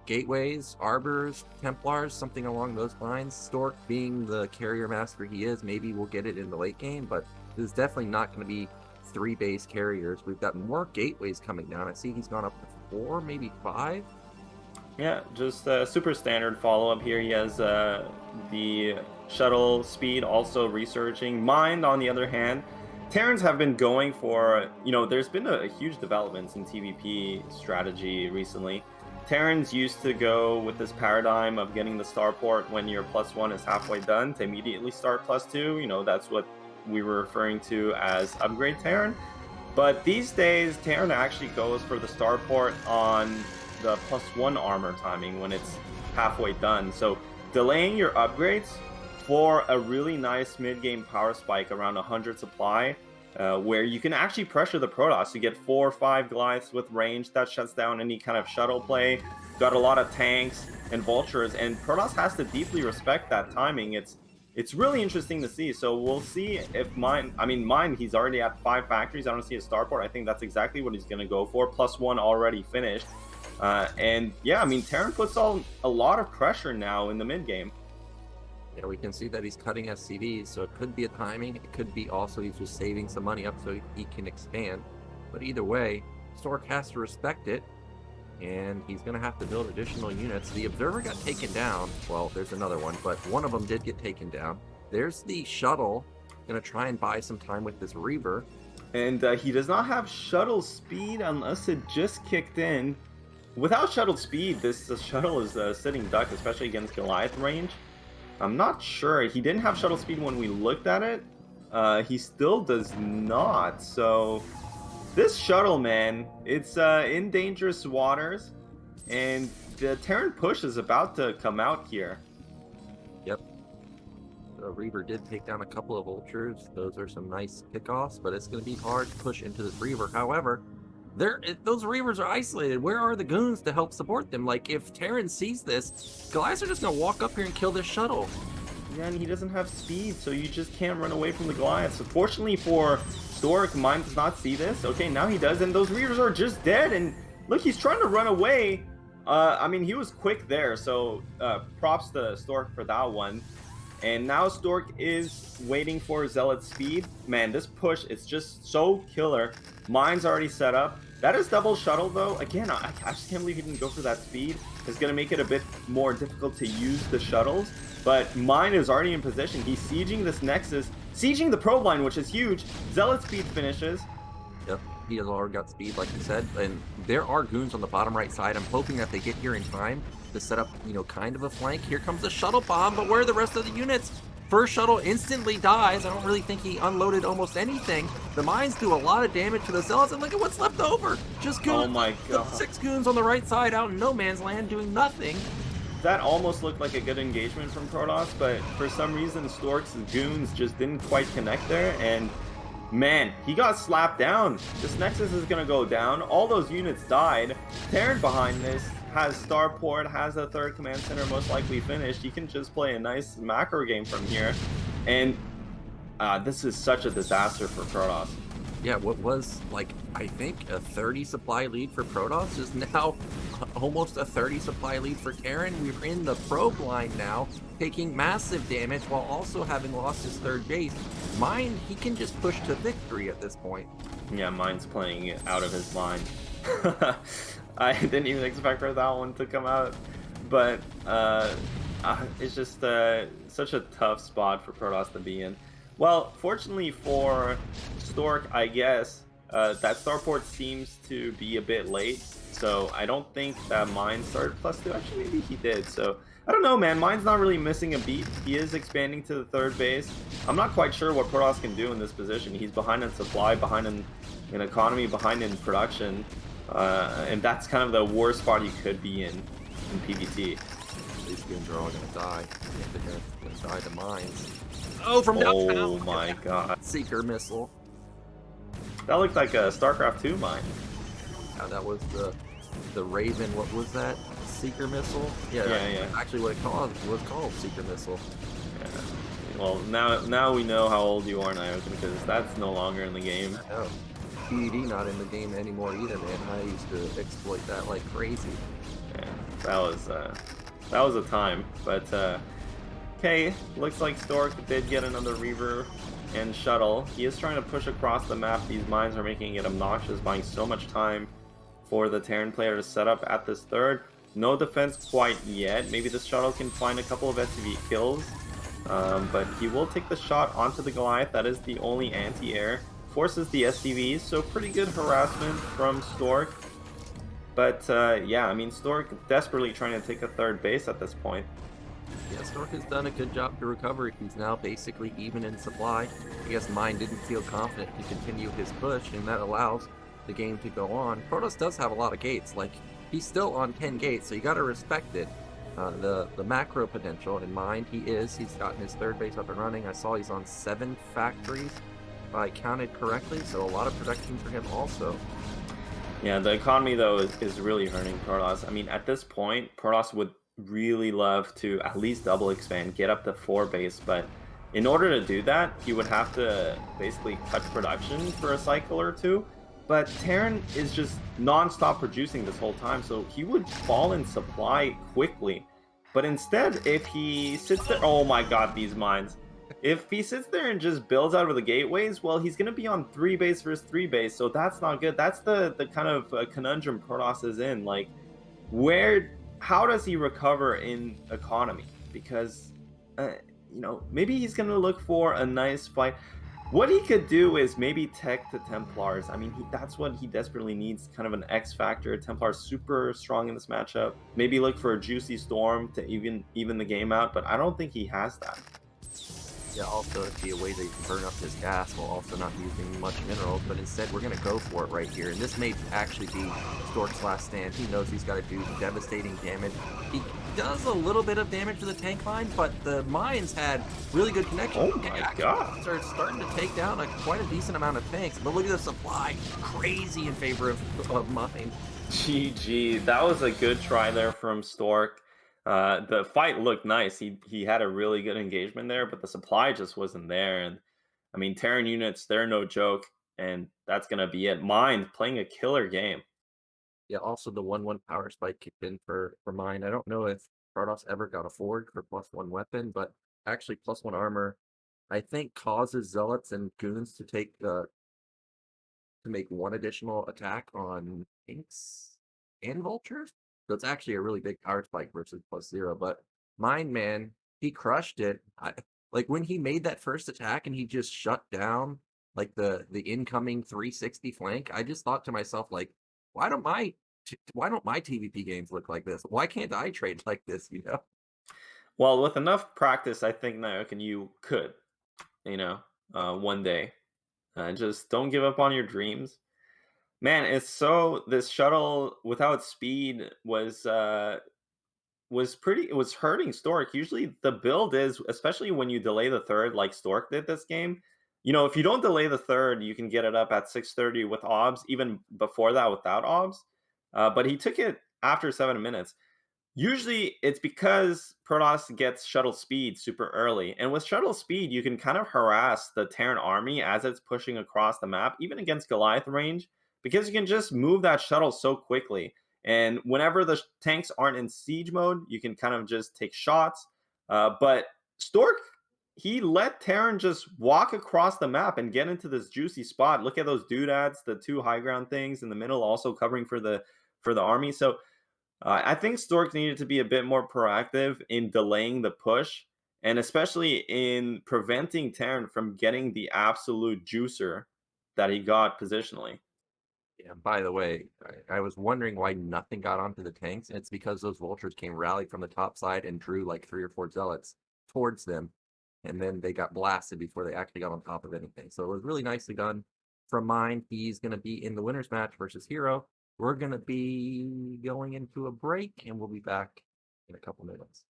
gateways, arbors, Templars, something along those lines. Stork being the carrier master he is, maybe we'll get it in the late game, but this is definitely not going to be 3 base carriers. We've got more gateways coming down. I see he's gone up to 4, maybe 5. Yeah, just super standard follow-up here. He has the shuttle speed, also researching. Mind, on the other hand, Terrans have been going for, there's been a huge developments in TVP strategy recently. Terrans used to go with this paradigm of getting the starport when your +1 is halfway done to immediately start +2. That's what we were referring to as upgrade Terran. But these days, Terran actually goes for the starport on the +1 armor timing when it's halfway done. So delaying your upgrades for a really nice mid-game power spike around 100 supply, where you can actually pressure the Protoss. You get 4 or 5 Goliaths with range that shuts down any kind of shuttle play. Got a lot of tanks and vultures, and Protoss has to deeply respect that timing. It's really interesting to see. So we'll see if Mine, he's already at 5 factories. I don't see a starport. I think that's exactly what he's going to go for. +1 already finished. And yeah, Terran puts on a lot of pressure now in the mid game. Yeah, we can see that he's cutting SCVs, so it could be a timing. It could be also he's just saving some money up so he can expand. But either way, Stork has to respect it, and he's going to have to build additional units. The observer got taken down. Well, there's another one, but one of them did get taken down. There's the shuttle. Going to try and buy some time with this Reaver. And he does not have shuttle speed unless it just kicked in. Without shuttle speed, the shuttle is a sitting duck, especially against Goliath range. I'm not sure. He didn't have shuttle speed when we looked at it. He still does not. So this shuttle, man, it's in dangerous waters. And the Terran push is about to come out here. Yep. The Reaver did take down a couple of vultures. Those are some nice pickoffs, but it's going to be hard to push into this Reaver. However, those Reavers are isolated. Where are the goons to help support them? Like, if Terran sees this, Goliaths are just going to walk up here and kill this shuttle. Yeah, and he doesn't have speed, so you just can't run away from the Goliaths. So fortunately for Stork, Mine does not see this. Okay, now he does, and those Reavers are just dead. And look, he's trying to run away. He was quick there, so props to Stork for that one. And now Stork is waiting for Zealot speed. Man, this push is just so killer. Mine's already set up. That is double shuttle, though. Again, I just can't believe he didn't go for that speed. It's going to make it a bit more difficult to use the shuttles. But Mine is already in position. He's sieging this Nexus, sieging the probe line, which is huge. Zealot speed finishes. Yep, he has already got speed, like you said. And there are goons on the bottom right side. I'm hoping that they get here in time to set up, kind of a flank. Here comes the shuttle bomb, but where are the rest of the units? First shuttle instantly dies. I don't really think he unloaded almost anything. The mines do a lot of damage to the Zealots, and look at what's left over. Just goons. Oh my god. 6 goons on the right side out in no man's land doing nothing. That almost looked like a good engagement from Protoss, but for some reason Stork's goons just didn't quite connect there, and man, he got slapped down. This Nexus is gonna go down. All those units died. Terran behind this has starport, has a third command center most likely finished. You can just play a nice macro game from here, and this is such a disaster for Protoss. Yeah, what was, like, I think a 30 supply lead for Protoss is now almost a 30 supply lead for Terran. We're in the probe line now, taking massive damage while also having lost his third base. Mind, he can just push to victory at this point. Yeah, mine's playing it out of his mind. I didn't even expect for that one to come out, but it's just such a tough spot for Protoss to be in. Well, fortunately for Stork, I guess, that starport seems to be a bit late, so I don't think that mine started +2. Actually, maybe he did, so I don't know, man. Mine's not really missing a beat. He is expanding to the third base. I'm not quite sure what Protoss can do in this position. He's behind in supply, behind in economy, behind in production, and that's kind of the worst spot you could be in PvT. These games are all gonna die. They're gonna die to mines. Oh, from downtown! Oh my god. Seeker missile. That looked like a StarCraft 2 mine. Yeah, that was the Raven. What was that? Seeker missile? Yeah. Actually, what it was called Seeker missile. Yeah. Well, now we know how old you are, Nyoken, because that's no longer in the game. Oh, PED not in the game anymore either, man. I used to exploit that like crazy. Yeah, that was a time. But okay, looks like Stork did get another Reaver and Shuttle. He is trying to push across the map. These mines are making it obnoxious, buying so much time for the Terran player to set up at this third. No defense quite yet. Maybe the Shuttle can find a couple of SCV kills. But he will take the shot onto the Goliath. That is the only anti-air. Forces the SCVs, so pretty good harassment from Stork. But yeah, I mean, Stork desperately trying to take a third base at this point. Yeah, Stork has done a good job to recover. He's now basically even in supply. I guess Mine didn't feel confident to continue his push, and that allows the game to go on. Protoss does have a lot of gates. Like, he's still on 10 gates, so you got to respect it. The macro potential in mind, he's gotten his third base up and running. I saw he's on 7 factories, if I counted correctly, so a lot of production for him also. Yeah, the economy, though, is really hurting Protoss. I mean, at this point, Protoss would really love to at least double expand, get up to 4 base, but in order to do that, he would have to basically cut production for a cycle or two. But Terran is just non-stop producing this whole time, so he would fall in supply quickly. But instead, if he sits there... Oh my god, these mines. If he sits there and just builds out of the gateways, well, he's going to be on 3 base versus 3 base, so that's not good. That's the kind of conundrum Protoss is in. Like, how does he recover in economy? Because, you know, maybe he's going to look for a nice fight. What he could do is maybe tech the Templars. I mean, that's what he desperately needs, kind of an X factor. Templars super strong in this matchup. Maybe look for a juicy Storm to even the game out, but I don't think he has that. Yeah, also it'd be a way that he can burn up his gas while also not using much minerals, but instead we're going to go for it right here. And this may actually be Stork's last stand. He knows he's got to do devastating damage. He does a little bit of damage to the tank line, but the mines had really good connection. Oh my god. They're starting to take down quite a decent amount of tanks, but look at the supply. Crazy in favor of mine. GG. That was a good try there from Stork. The fight looked nice. He had a really good engagement there, but the supply just wasn't there. And I mean, Terran units, they're no joke, and that's gonna be it. Mind playing a killer game. Yeah, also the 1/1 power spike kicked in for mine. I don't know if Protoss ever got a forward for +1 weapon, but actually +1 armor, I think, causes zealots and goons to take to make 1 additional attack on tanks and vultures. So it's actually a really big power spike versus +0. But mine, man, he crushed it. Like when he made that first attack and he just shut down like the incoming 360 flank, I just thought to myself, like, why don't my TVP games look like this? Why can't I trade like this, you know? Well, with enough practice, I think Nyoken, you could, you know, one day. Just don't give up on your dreams. Man, this shuttle without speed it was hurting Stork. Usually the build is, especially when you delay the third like Stork did this game, you know, if you don't delay the third, you can get it up at 6:30 with obs, even before that without obs. But he took it after 7 minutes. Usually it's because Protoss gets shuttle speed super early. And with shuttle speed, you can kind of harass the Terran army as it's pushing across the map, even against Goliath range, because you can just move that shuttle so quickly. And whenever the tanks aren't in siege mode, you can kind of just take shots. But Stork, he let Terran just walk across the map and get into this juicy spot. Look at those doodads, the two high ground things in the middle, also covering for the army. So I think Stork needed to be a bit more proactive in delaying the push, and especially in preventing Terran from getting the absolute juicer that he got positionally. Yeah, by the way, I was wondering why nothing got onto the tanks. It's because those vultures came rallied from the top side and drew like 3 or 4 zealots towards them, and then they got blasted before they actually got on top of anything. So it was really nicely done. From mine, he's going to be in the winners match versus Hero. We're going to be going into a break, and we'll be back in a couple minutes.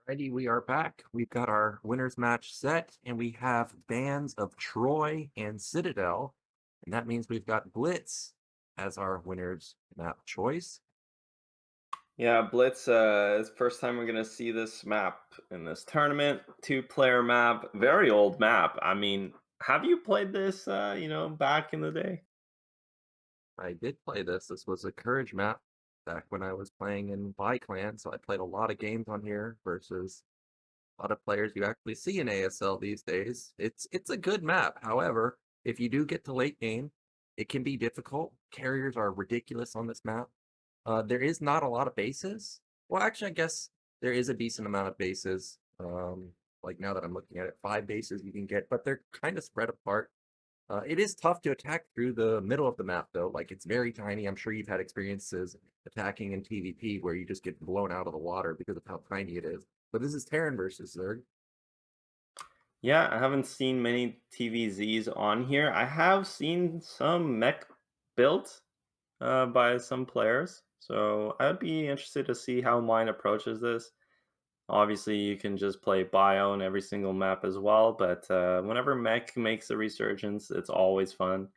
Alrighty, we are back. We've got our winners match set, and we have bands of Troy and Citadel, and that means we've got Blitz as our winners map choice. Yeah, Blitz, it's first time we're gonna see this map in this tournament. 2-player map, very old map. I mean, have you played this, back in the day? I did play this. This was a Courage map back when I was playing in Clan, so I played a lot of games on here versus a lot of players you actually see in ASL these days. It's a good map. However, if you do get to late game, it can be difficult. Carriers are ridiculous on this map. There is not a lot of bases. Well, actually, I guess there is a decent amount of bases. Like now that I'm looking at it, 5 bases you can get, but they're kind of spread apart. It is tough to attack through the middle of the map, though. Like, it's very tiny. I'm sure you've had experiences attacking in PvP where you just get blown out of the water because of how tiny it is. But this is Terran versus Zerg. Yeah, I haven't seen many TVZs on here. I have seen some mech built by some players, so I'd be interested to see how mine approaches this. Obviously, you can just play bio on every single map as well, but whenever mech makes a resurgence, it's always fun.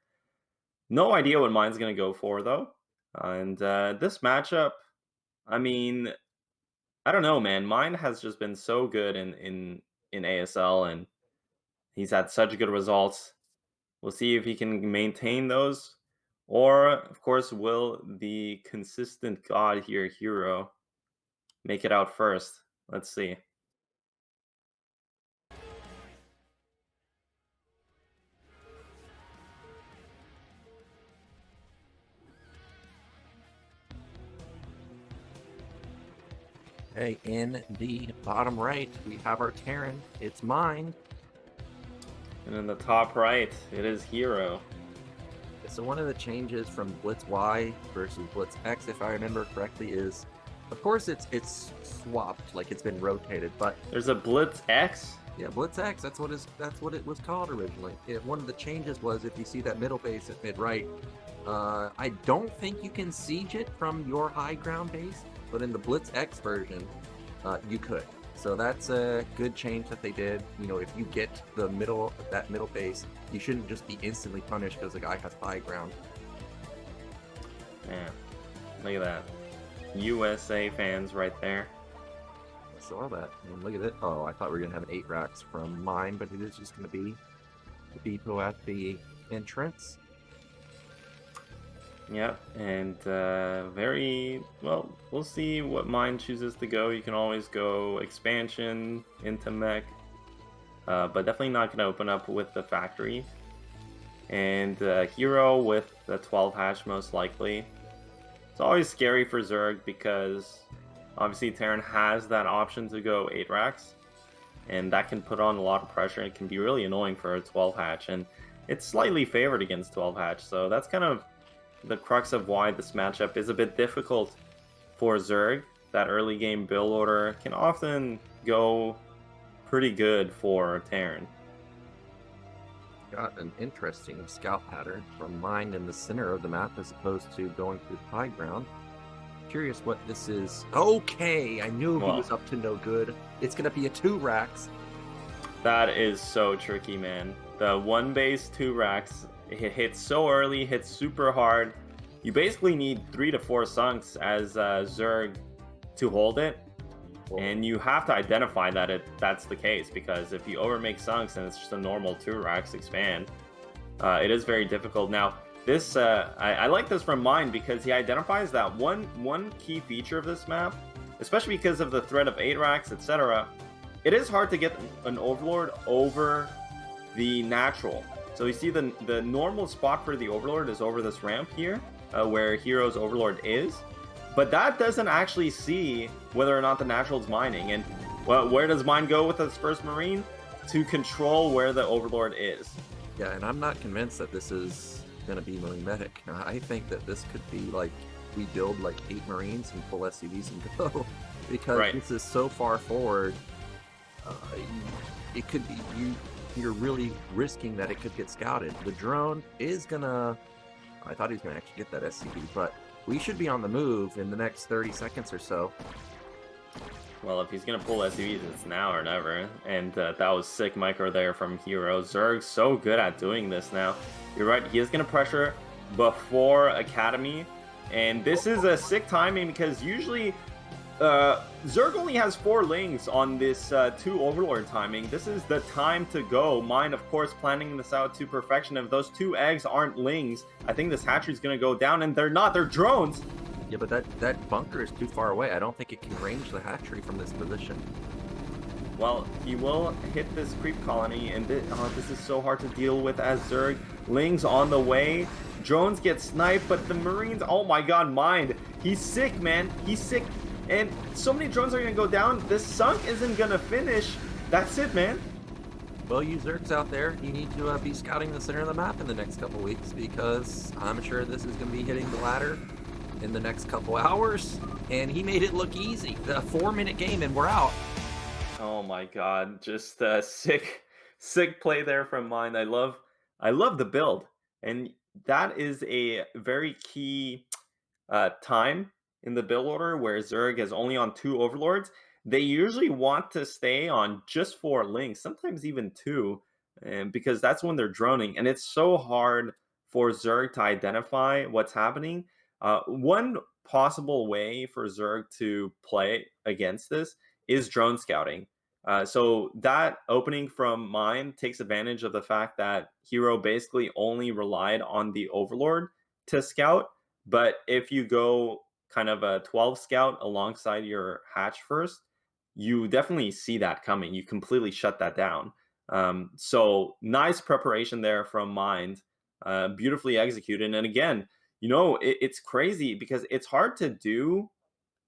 No idea what mine's going to go for, though. And this matchup, I mean, I don't know, man. Mine has just been so good in ASL, and he's had such good results. We'll see if he can maintain those, or of course, will the consistent god here, Hero, make it out first? Let's see. Hey, in the bottom right, we have our Terran. It's mine. And in the top right, it is Hero. So one of the changes from Blitz Y versus Blitz X, if I remember correctly, is, of course, it's swapped, like it's been rotated. But there's a Blitz X. Yeah, Blitz X. That's what it was called originally. One of the changes was if you see that middle base at mid right, I don't think you can siege it from your high ground base, but in the Blitz X version, you could. So that's a good change that they did. You know, if you get that middle base, you shouldn't just be instantly punished because the guy has high ground. Man, look at that. USA fans right there. I saw that. And look at it. Oh, I thought we were going to have an 8 racks from mine, but it is just going to be the people at the entrance. Yep, and very well. We'll see what mine chooses to go. You can always go expansion into mech, but definitely not going to open up with the factory. And Hero with the 12 hatch most likely. It's always scary for Zerg because obviously Terran has that option to go 8 racks, and that can put on a lot of pressure. It can be really annoying for a 12 hatch, and it's slightly favored against 12 hatch, so that's kind of the crux of why this matchup is a bit difficult for Zerg. That early game build order can often go pretty good for Terran. Got an interesting scout pattern from mine in the center of the map as opposed to going through the high ground. Curious what this is. Okay, I knew he was up to no good. It's gonna be a 2 racks. That is so tricky, man. The 1 base 2 racks. It hits so early, hits super hard. You basically need 3 to 4 sunks as Zerg to hold it. And you have to identify that that's the case, because if you overmake sunks and it's just a normal 2 racks expand, it is very difficult. Now, this I like this from mine because he identifies that one key feature of this map, especially because of the threat of 8 racks, etc. It is hard to get an Overlord over the natural. So you see the normal spot for the Overlord is over this ramp here, where Hero's Overlord is. But that doesn't actually see whether or not the natural's mining. And where does mine go with its first Marine? To control where the Overlord is. Yeah, and I'm not convinced that this is going to be Marine Medic. I think that this could be like, we build like 8 Marines and pull SCVs and go. Because this is so far forward, it could be... You're really risking that it could get scouted. The drone is gonna... I thought he was gonna actually get that SCV, but we should be on the move in the next 30 seconds or so. Well, if he's gonna pull SUVs, it's now or never. And that was sick micro there from Hero. Zerg's so good at doing this now. You're right, he is gonna pressure before Academy. And this is a sick timing because usually Zerg only has 4 lings on this 2 Overlord timing. This is the time to go. Mine, of course, planning this out to perfection. If those 2 eggs aren't lings, I think this hatchery is gonna go down, and they're not. They're drones. Yeah, but that bunker is too far away. I don't think it can range the hatchery from this position. Well, he will hit this creep colony, and this is so hard to deal with as Zerg. Lings on the way. Drones get sniped, but the Marines, oh my god, Mind. He's sick, man. He's sick. And so many drones are going to go down. This sunk isn't going to finish. That's it, man. Well, you Zergs out there, you need to be scouting the center of the map in the next couple weeks, because I'm sure this is going to be hitting the ladder in the next couple hours, and he made it look easy. A 4-minute game and we're out. Oh my god, just sick play there from Mind. I love the build, and that is a very key time in the build order where Zerg is only on 2 overlords. They usually want to stay on just 4 links, sometimes even 2, and because that's when they're droning, and it's so hard for Zerg to identify what's happening. One possible way for Zerg to play against this is drone scouting. So that opening from Mine takes advantage of the fact that Hero basically only relied on the Overlord to scout. But if you go kind of a 12 scout alongside your hatch first, you definitely see that coming. You completely shut that down. So nice preparation there from Mind, beautifully executed. And again, it's crazy because it's hard to do.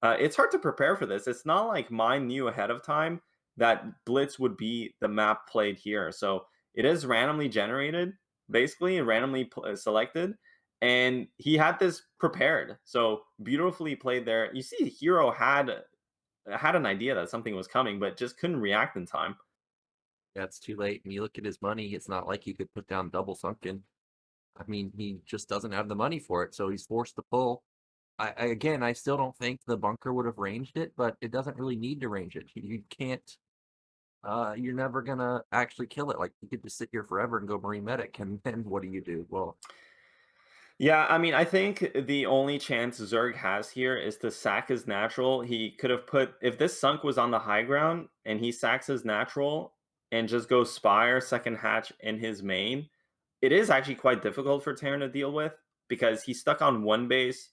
It's hard to prepare for this. It's not like Mind knew ahead of time that Blitz would be the map played here. So it is randomly generated, basically, and randomly selected. And he had this prepared. So beautifully played there. You see, Hero had an idea that something was coming, but just couldn't react in time. Yeah, it's too late. And you look at his money, it's not like you could put down double sunken. I mean, he just doesn't have the money for it, so he's forced to pull. Again, I still don't think the bunker would have ranged it, but it doesn't really need to range it. You can't, you're never gonna actually kill it. Like, you could just sit here forever and go Marine Medic, and then what do? Well, Yeah, I mean, I think the only chance Zerg has here is to sack his natural. He could have put, if this sunk was on the high ground and he sacks his natural and just goes Spire, second hatch in his main, it is actually quite difficult for Terran to deal with because he's stuck on 1 base.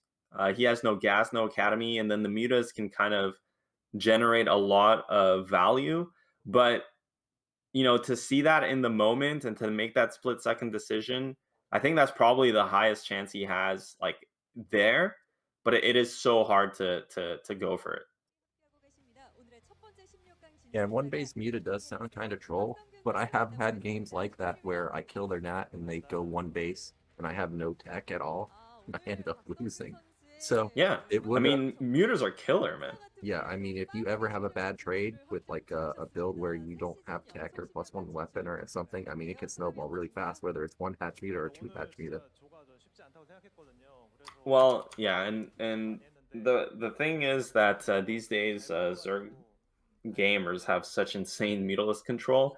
He has no gas, no academy, and then the mutas can kind of generate a lot of value. But to see that in the moment and to make that split second decision, I think that's probably the highest chance he has, like, there. But it is so hard to go for it. yeah, 1 base muted does sound kind of troll, but I have had games like that where I kill their nat and they go 1 base and I have no tech at all and I end up losing. So Yeah, it would. I mean, mutas are killer, man. Yeah, I mean, if you ever have a bad trade with like a build where you don't have tech or +1 weapon or something, I mean, it can snowball really fast, whether it's 1 hatch meter or 2 hatch meter. Well, yeah, and the thing is that these days Zerg gamers have such insane mutalist control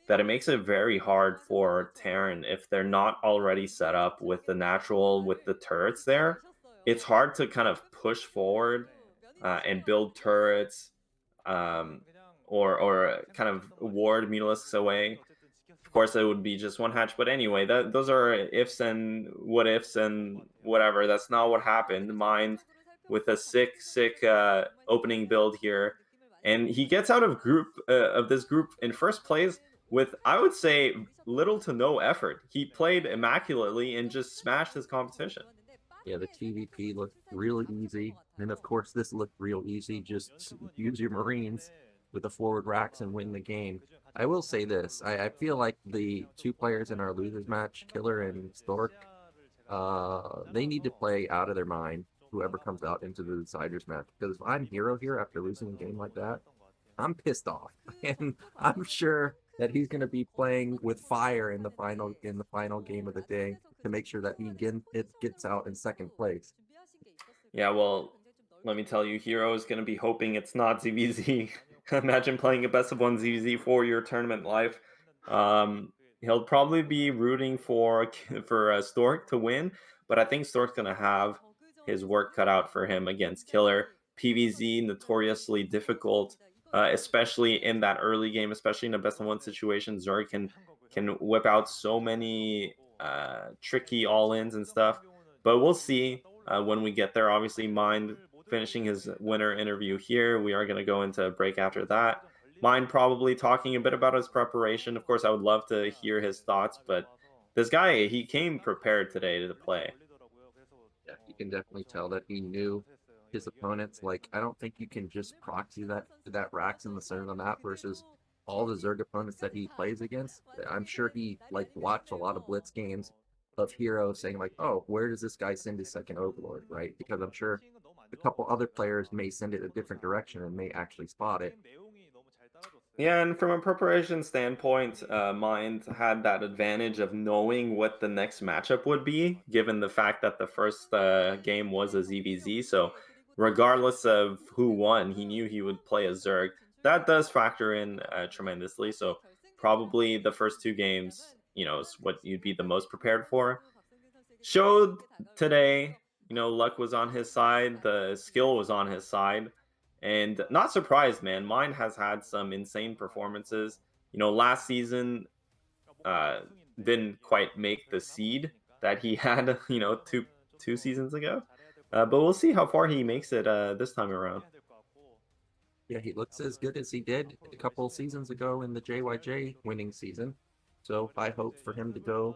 that it makes it very hard for Terran if they're not already set up with the natural, with the turrets there. It's hard to kind of push forward and build turrets, or kind of ward mutalisks away. Of course, it would be just 1 hatch, but anyway, those are ifs and what ifs and whatever. That's not what happened. Mind with a sick opening build here, and he gets out of this group in first place with, I would say, little to no effort. He played immaculately and just smashed his competition. Yeah, the TVP looked real easy, and of course this looked real easy. Just use your Marines with the forward racks and win the game. I will say this, I feel like the 2 players in our losers match, Killer and Stork, they need to play out of their mind, whoever comes out into the deciders match, because if I'm Hero here after losing a game like that, I'm pissed off, and I'm sure that he's going to be playing with fire in the final game of the day to make sure that he gets out in second place. Yeah, well, let me tell you, Hero is going to be hoping it's not ZVZ. Imagine playing a best of one ZVZ for your tournament life. He'll probably be rooting for Stork to win, but I think Stork's going to have his work cut out for him against Killer. PVZ notoriously difficult, especially in that early game, especially in a best of one situation. Zerg can whip out so many tricky all-ins and stuff, but we'll see when we get there. Obviously, Mind finishing his winner interview here. We are going to go into a break after that. Mind probably talking a bit about his preparation. Of course, I would love to hear his thoughts, but this guy, he came prepared today to play. Yeah, you can definitely tell that he knew his opponents. Like, I don't think you can just proxy that racks in the center of the map versus all the Zerg opponents that he plays against. I'm sure he like watched a lot of blitz games of Hero saying like, oh, where does this guy send his second overlord, right? Because I'm sure a couple other players may send it a different direction and may actually spot it. Yeah, and from a preparation standpoint, Mind had that advantage of knowing what the next matchup would be, given the fact that the first game was a ZVZ. So, regardless of who won, he knew he would play a Zerg. That does factor in tremendously. So, probably the first two games, is what you'd be the most prepared for. Showed today, luck was on his side, the skill was on his side, and not surprised, man. Mine has had some insane performances. Last season uh didn't quite make the seed that he had, two seasons ago. But we'll see how far he makes it this time around. Yeah, he looks as good as he did a couple seasons ago in the JYJ winning season. So I hope for him to go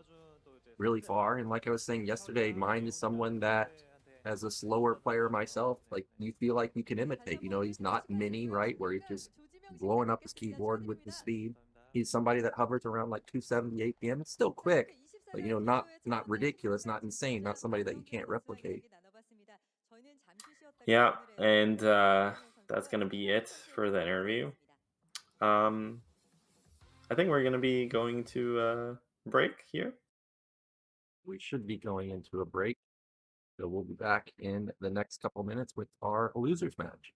really far. And like I was saying yesterday, mine is someone that, as a slower player myself, like you feel like you can imitate. He's not mini, right? Where he's just blowing up his keyboard with the speed. He's somebody that hovers around like 270 APM. It's still quick, but not ridiculous, not insane, not somebody that you can't replicate. Yeah, and that's gonna be it for the interview. um I think we're gonna be going to break here. We should be going into a break. So we'll be back in the next couple minutes with our losers match.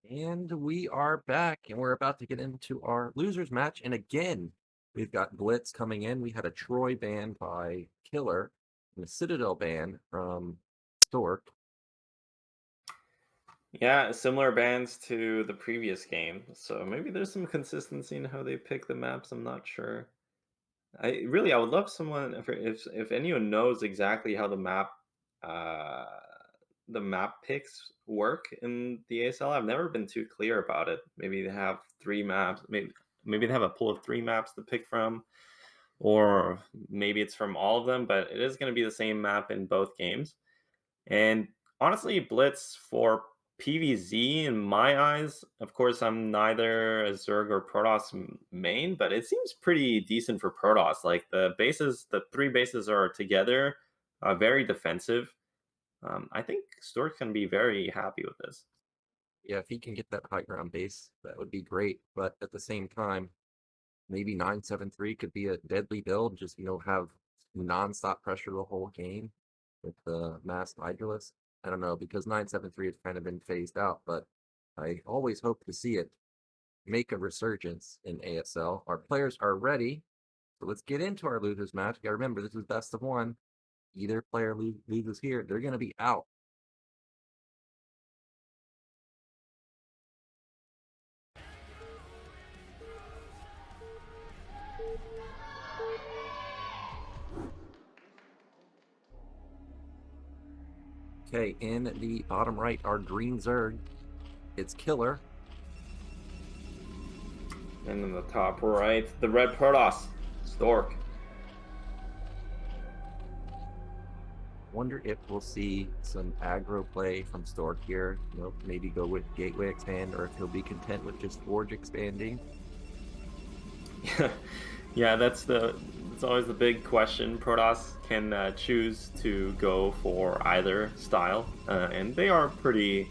And we are back, and we're about to get into our losers match. And again, we've got Blitz coming in. We had a Troy ban by Killer and a Citadel ban from Stork. Yeah, similar bans to the previous game, so maybe there's some consistency in how they pick the maps. I'm not sure. I would love someone if anyone knows exactly how uh the map picks work in the ASL. I've never been too clear about it. Maybe they have three maps, maybe they have a pool of three maps to pick from, or maybe it's from all of them, but it is going to be the same map in both games. And honestly, Blitz for PVZ in my eyes, of course, I'm neither a Zerg or Protoss main, but it seems pretty decent for Protoss. Like the three bases are together, very defensive. I think Stork can be very happy with this. Yeah, if he can get that high ground base, that would be great. But at the same time, maybe 973 could be a deadly build. Just, have nonstop pressure the whole game with the masked Hydralisk. I don't know, because 973 has kind of been phased out, but I always hope to see it make a resurgence in ASL. Our players are ready, so let's get into our losers match. You gotta remember, this is best of one. Either player loses here, they're gonna be out. Okay, in the bottom right, our green Zerg. It's Killer. And in the top right, the red Protoss, Stork. Wonder if we'll see some aggro play from Stork here. Maybe go with Gateway expand, or if he'll be content with just Forge expanding. Yeah, that's always the big question. Protoss can choose to go for either style, and they are pretty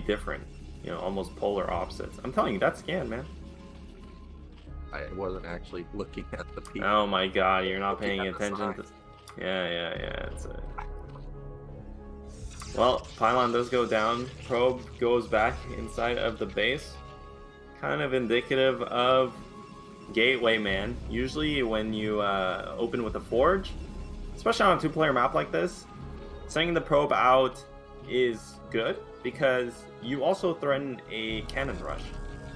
different. Almost polar opposites. I'm telling you, that scan, man. I wasn't actually looking at the people. Oh my god, you're not paying attention to... Yeah. Well, pylon does go down. Probe goes back inside of the base. Kind of indicative of Gateway, man. Usually when you open with a Forge, especially on a two-player map like this, sending the probe out is good because you also threaten a cannon rush.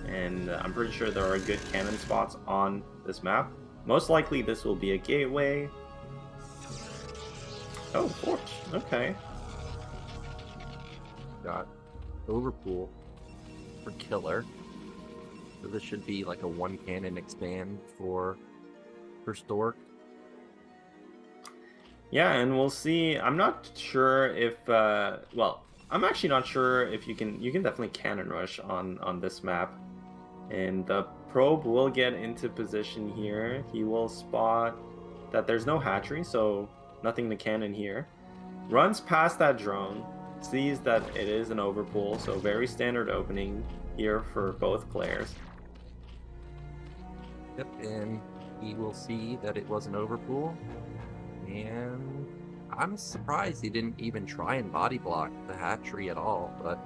And I'm pretty sure there are good cannon spots on this map. Most likely this will be a Gateway. Oh, Forge. Okay. Got Overpool for Killer. So this should be like a one cannon expand for Stork. Yeah, and we'll see. I'm not sure if well, I'm actually not sure if you can definitely cannon rush on this map. And the probe will get into position here. He will spot that there's no hatchery, so nothing to cannon here. Runs past that drone, sees that it is an overpool, so very standard opening here for both players. Yep, and he will see that it was an overpool. And I'm surprised he didn't even try and body block the hatchery at all, but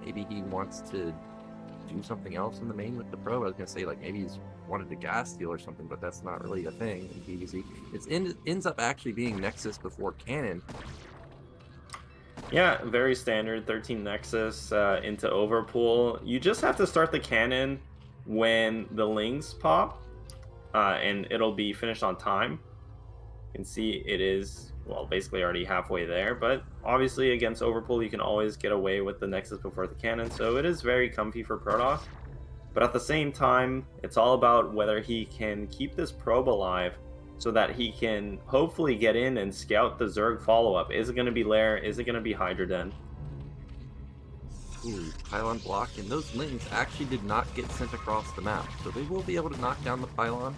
maybe he wants to do something else in the main with the probe. I was gonna say, like, maybe he's wanted to gas steal or something, but that's not really a thing in PvZ. It ends up actually being Nexus before cannon. Yeah, very standard 13 Nexus into overpool. You just have to start the cannon when the lings pop, and it'll be finished on time. You can see it is, well, basically already halfway there, but obviously against overpool you can always get away with the Nexus before the cannon, so it is very comfy for Protoss. But at the same time, it's all about whether he can keep this probe alive so that he can hopefully get in and scout the Zerg follow-up. Is it going to be Lair? Is it going to be Hydra Den? Ooh, pylon blocked, and those lings actually did not get sent across the map, so they will be able to knock down the pylon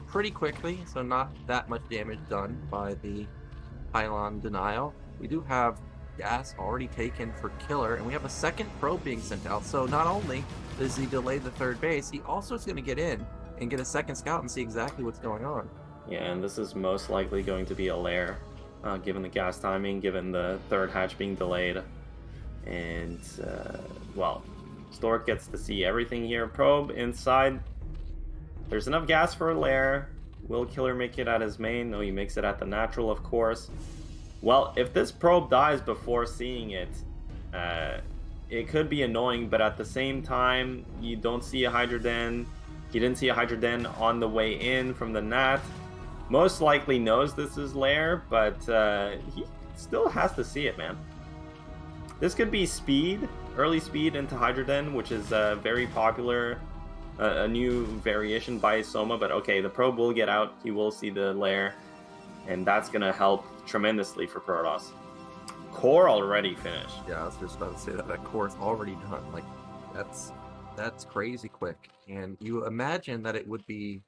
pretty quickly, so not that much damage done by the pylon denial. We do have gas already taken for Killer, and we have a second probe being sent out, so not only does he delay the third base, he also is going to get in and get a second scout and see exactly what's going on. Yeah, and this is most likely going to be a Lair, given the gas timing, given the third hatch being delayed. And, well, Stork gets to see everything here. Probe inside. There's enough gas for a lair. Will Killer make it at his main? No, he makes it at the natural, of course. Well, if this probe dies before seeing it, it could be annoying, but at the same time, you don't see a Hydroden. He didn't see a Hydroden on the way in from the Nat. Most likely knows this is lair, but he still has to see it, man. This could be speed, early speed into Hydroden, which is very popular, a new variation by Soma, but okay, the probe will get out, he will see the lair, and that's going to help tremendously for Protoss. Core already finished. Yeah, I was just about to say that core's already done. Like, that's crazy quick. And you imagine that it would be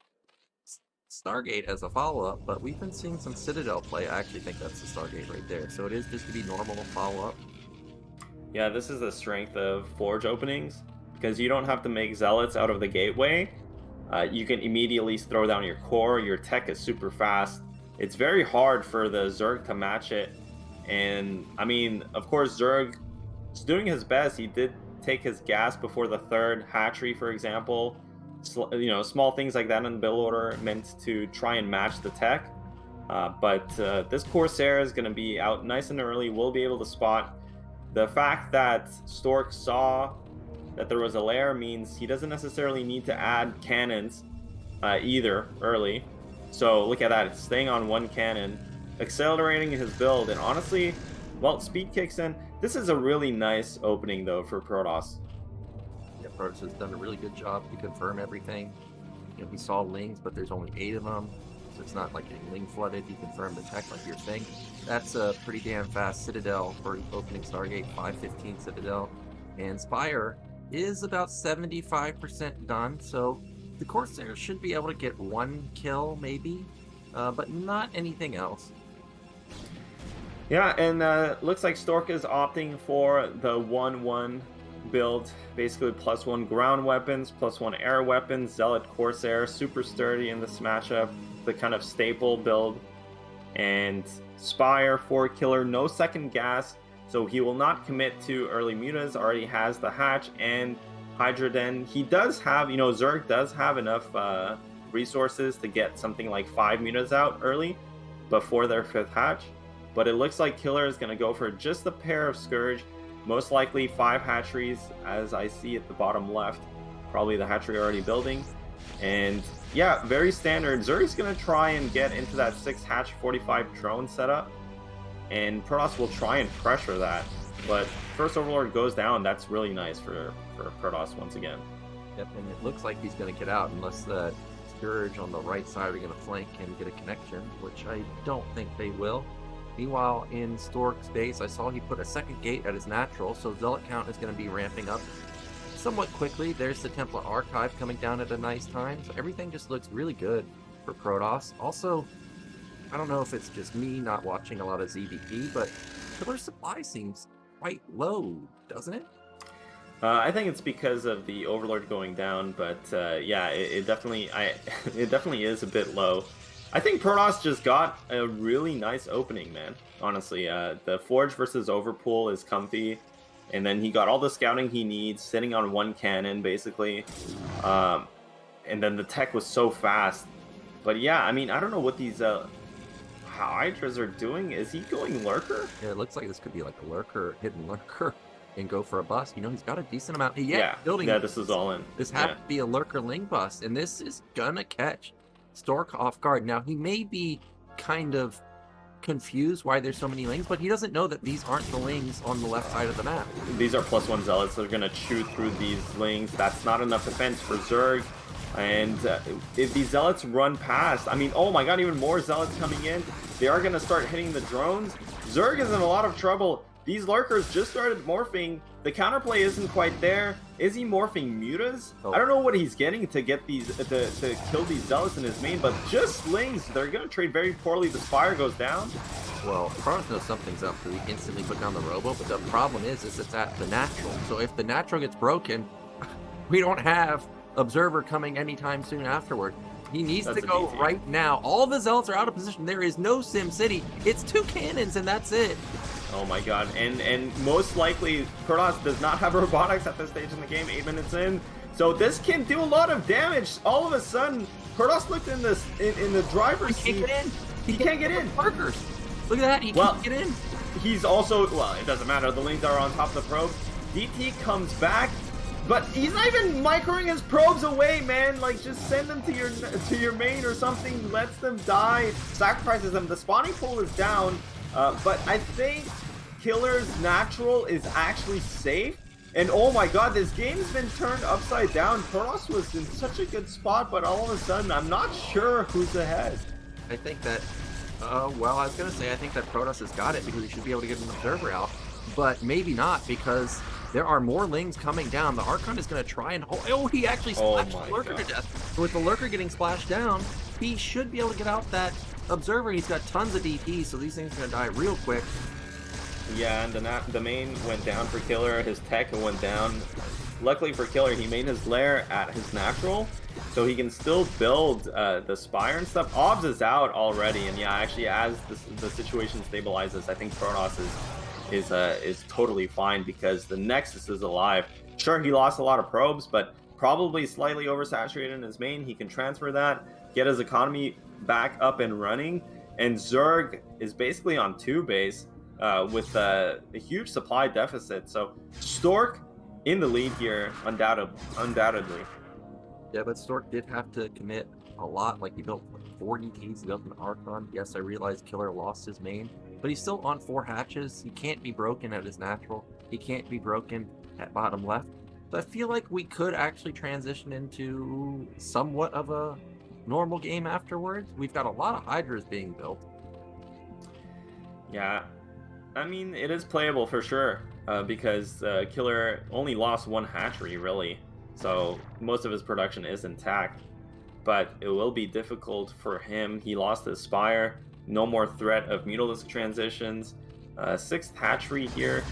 Stargate as a follow-up, but we've been seeing some Citadel play. I actually think that's the Stargate right there. So it is just to be normal follow-up. Yeah, this is the strength of Forge openings, because you don't have to make Zealots out of the gateway. You can immediately throw down your core. Your tech is super fast. It's very hard for the Zerg to match it. And, I mean, of course, Zerg is doing his best. He did take his gas before the third hatchery, for example. You know, small things like that in the build order meant to try and match the tech. But this Corsair is going to be out nice and early. We'll be able to spot. The fact that Stork saw that there was a lair means he doesn't necessarily need to add cannons either early. So look at that, it's staying on one cannon, accelerating his build, and honestly, well, speed kicks in. This is a really nice opening though for Protoss. Yeah, Protoss has done a really good job to confirm everything. You know, he saw Lings, but there's only 8 of them, so it's not like getting Ling flooded. He confirmed the tech like you're saying. That's a pretty damn fast Citadel for opening Stargate, 515 Citadel. And Spire is about 75% done, so the Corsair should be able to get 1 kill maybe, but not anything else. Yeah, and looks like Stork is opting for the 1-1 build, basically +1 ground weapons, +1 air weapons, Zealot Corsair, super sturdy in this matchup, the kind of staple build. And Spire, 4 killer, no second gas, so he will not commit to early mutas, already has the hatch and Hydroden. He does have, you know, Zerg does have enough resources to get something like 5 mutas out early before their 5th hatch, but it looks like Killer is going to go for just a pair of Scourge, most likely 5 hatcheries as I see at the bottom left, probably the hatchery already building. And yeah, very standard. Zerg's going to try and get into that 6 hatch 45 drone setup, and Protoss will try and pressure that. But first Overlord goes down. That's really nice for Protoss once again. Yep, and it looks like he's going to get out unless the Scourge on the right side are going to flank and get a connection, which I don't think they will. Meanwhile, in Stork's base, I saw he put a second gate at his natural, so Zealot count is going to be ramping up somewhat quickly. There's the Templar Archive coming down at a nice time, so everything just looks really good for Protoss. Also, I don't know if it's just me not watching a lot of ZDP, but Pillar Supply seems quite low, doesn't it? I think it's because of the Overlord going down, but yeah, it definitely is a bit low. I think Protoss just got a really nice opening, man. Honestly, the Forge versus Overpool is comfy, and then he got all the scouting he needs, sitting on 1 cannon basically, and then the tech was so fast. But yeah, I mean, I don't know what these Hydras are doing. Is he going Lurker? Yeah, it looks like this could be like a Lurker, hidden Lurker, and go for a bust. You know, he's got a decent amount. Building. Yeah, this is all in. This had to be a Lurker Ling bust, and this is gonna catch Stork off guard. Now, he may be kind of confused why there's so many Lings, but he doesn't know that these aren't the Lings on the left side of the map. These are +1 Zealots. They're going to chew through these Lings. That's not enough defense for Zerg. And if these Zealots run past, I mean, oh my god, even more Zealots coming in. They are going to start hitting the drones. Zerg is in a lot of trouble. These Lurkers just started morphing. The counterplay isn't quite there. Is he morphing mutas? I don't know what he's getting to get these to kill these Zealots in his main, but just Lings. They're going to trade very poorly. The Spire goes down. Well, Protoss knows something's up, so he instantly put down the Robo, but the problem is it's at the natural. So if the natural gets broken, we don't have Observer coming anytime soon afterward. He needs to go right now. All the Zealots are out of position. There is no Sim City. It's 2 cannons, and that's it. Oh my god, and most likely Preuss does not have robotics at this stage in the game, 8 minutes in. So this can do a lot of damage. All of a sudden, Preuss looked in the driver's seat. He can't get in. He can't get in. Parkers. Look at that. He can't get in. He's also, well, it doesn't matter. The lanes are on top of the probe. DT comes back, but he's not even microing his probes away, man. Like, just send them to your main or something. Lets them die. Sacrifices them. The spawning pool is down, but I think Killer's natural is actually safe. And oh my god, this game's been turned upside down. Preuss was in such a good spot, but all of a sudden, I'm not sure who's ahead. I think that, well, I was going to say, I think that Preuss has got it because he should be able to get an observer out. But maybe not, because there are more lings coming down. The Archon is going to try and hold. Oh, he actually splashed the Lurker to death. So with the Lurker getting splashed down, he should be able to get out that observer. He's got tons of DP, so these things are going to die real quick. Yeah, and the main went down for Killer. His tech went down. Luckily for Killer, he made his lair at his natural, so he can still build the Spire and stuff. Obs is out already, and yeah, actually, as the situation stabilizes, I think Preuss is totally fine because the Nexus is alive. Sure, he lost a lot of probes, but probably slightly oversaturated in his main. He can transfer that, get his economy back up and running, and Zerg is basically on 2 base. With a huge supply deficit. So Stork in the lead here, undoubtedly. Yeah, but Stork did have to commit a lot. Like, he built 40 Ts, he built an Archon. Yes, I realize Killer lost his main, but he's still on 4 hatches. He can't be broken at his natural. He can't be broken at bottom left. So I feel like we could actually transition into somewhat of a normal game afterwards. We've got a lot of Hydras being built. Yeah. I mean, it is playable for sure, because Killer only lost 1 hatchery, really, so most of his production is intact, but it will be difficult for him. He lost his Spire, no more threat of Mutalisk transitions, 6th hatchery here.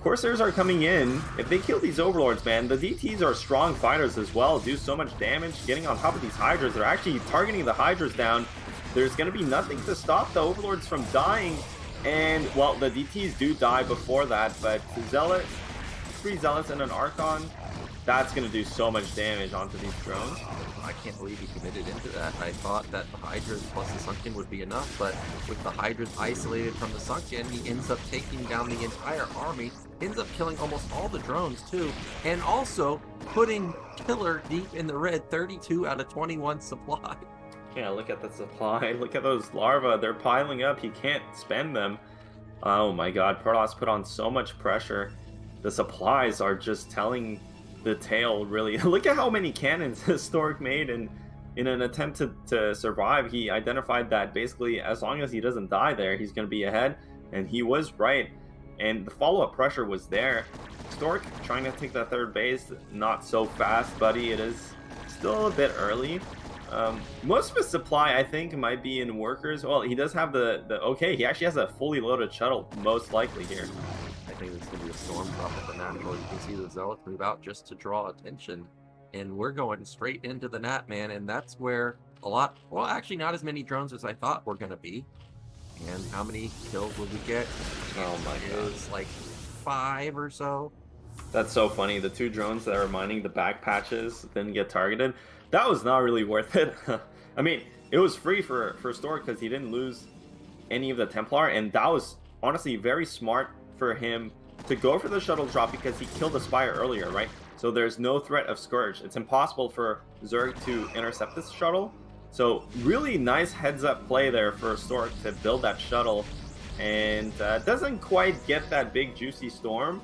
Corsairs are coming in. If they kill these Overlords, man, the DTs are strong fighters as well, do so much damage, getting on top of these Hydras. They're actually targeting the Hydras down. There's going to be nothing to stop the Overlords from dying. And, well, the DTs do die before that, but Zealot, 3 Zealots and an Archon, that's going to do so much damage onto these drones. I can't believe he committed into that. I thought that the Hydras plus the Sunken would be enough, but with the Hydras isolated from the Sunken, he ends up taking down the entire army, ends up killing almost all the drones too, and also putting Killer deep in the red, 32 out of 21 supply. Yeah, look at the supply. Look at those larvae. They're piling up. He can't spend them. Oh my god, Preuss put on so much pressure. The supplies are just telling the tale, really. Look at how many cannons Stork made in an attempt to survive. He identified that basically as long as he doesn't die there, he's going to be ahead. And he was right. And the follow-up pressure was there. Stork trying to take that 3rd base. Not so fast, buddy. It is still a bit early. Most of his supply, I think, might be in workers. Well, he does have okay, he actually has a fully loaded shuttle, most likely here. I think this is going to be a storm drop at the natural. You can see the Zealots move out just to draw attention. And we're going straight into the Nat, man. And that's where a lot, well, actually not as many drones as I thought were going to be. And how many kills will we get? Oh my god. It was like 5 or so. That's so funny. The 2 drones that are mining the back patches didn't get targeted. That was not really worth it. I mean, it was free for Stork because he didn't lose any of the Templar, and that was honestly very smart for him to go for the shuttle drop because he killed the Spire earlier, right? So there's no threat of Scourge. It's impossible for Zerg to intercept this shuttle. So really nice heads-up play there for Stork to build that shuttle, and doesn't quite get that big juicy storm.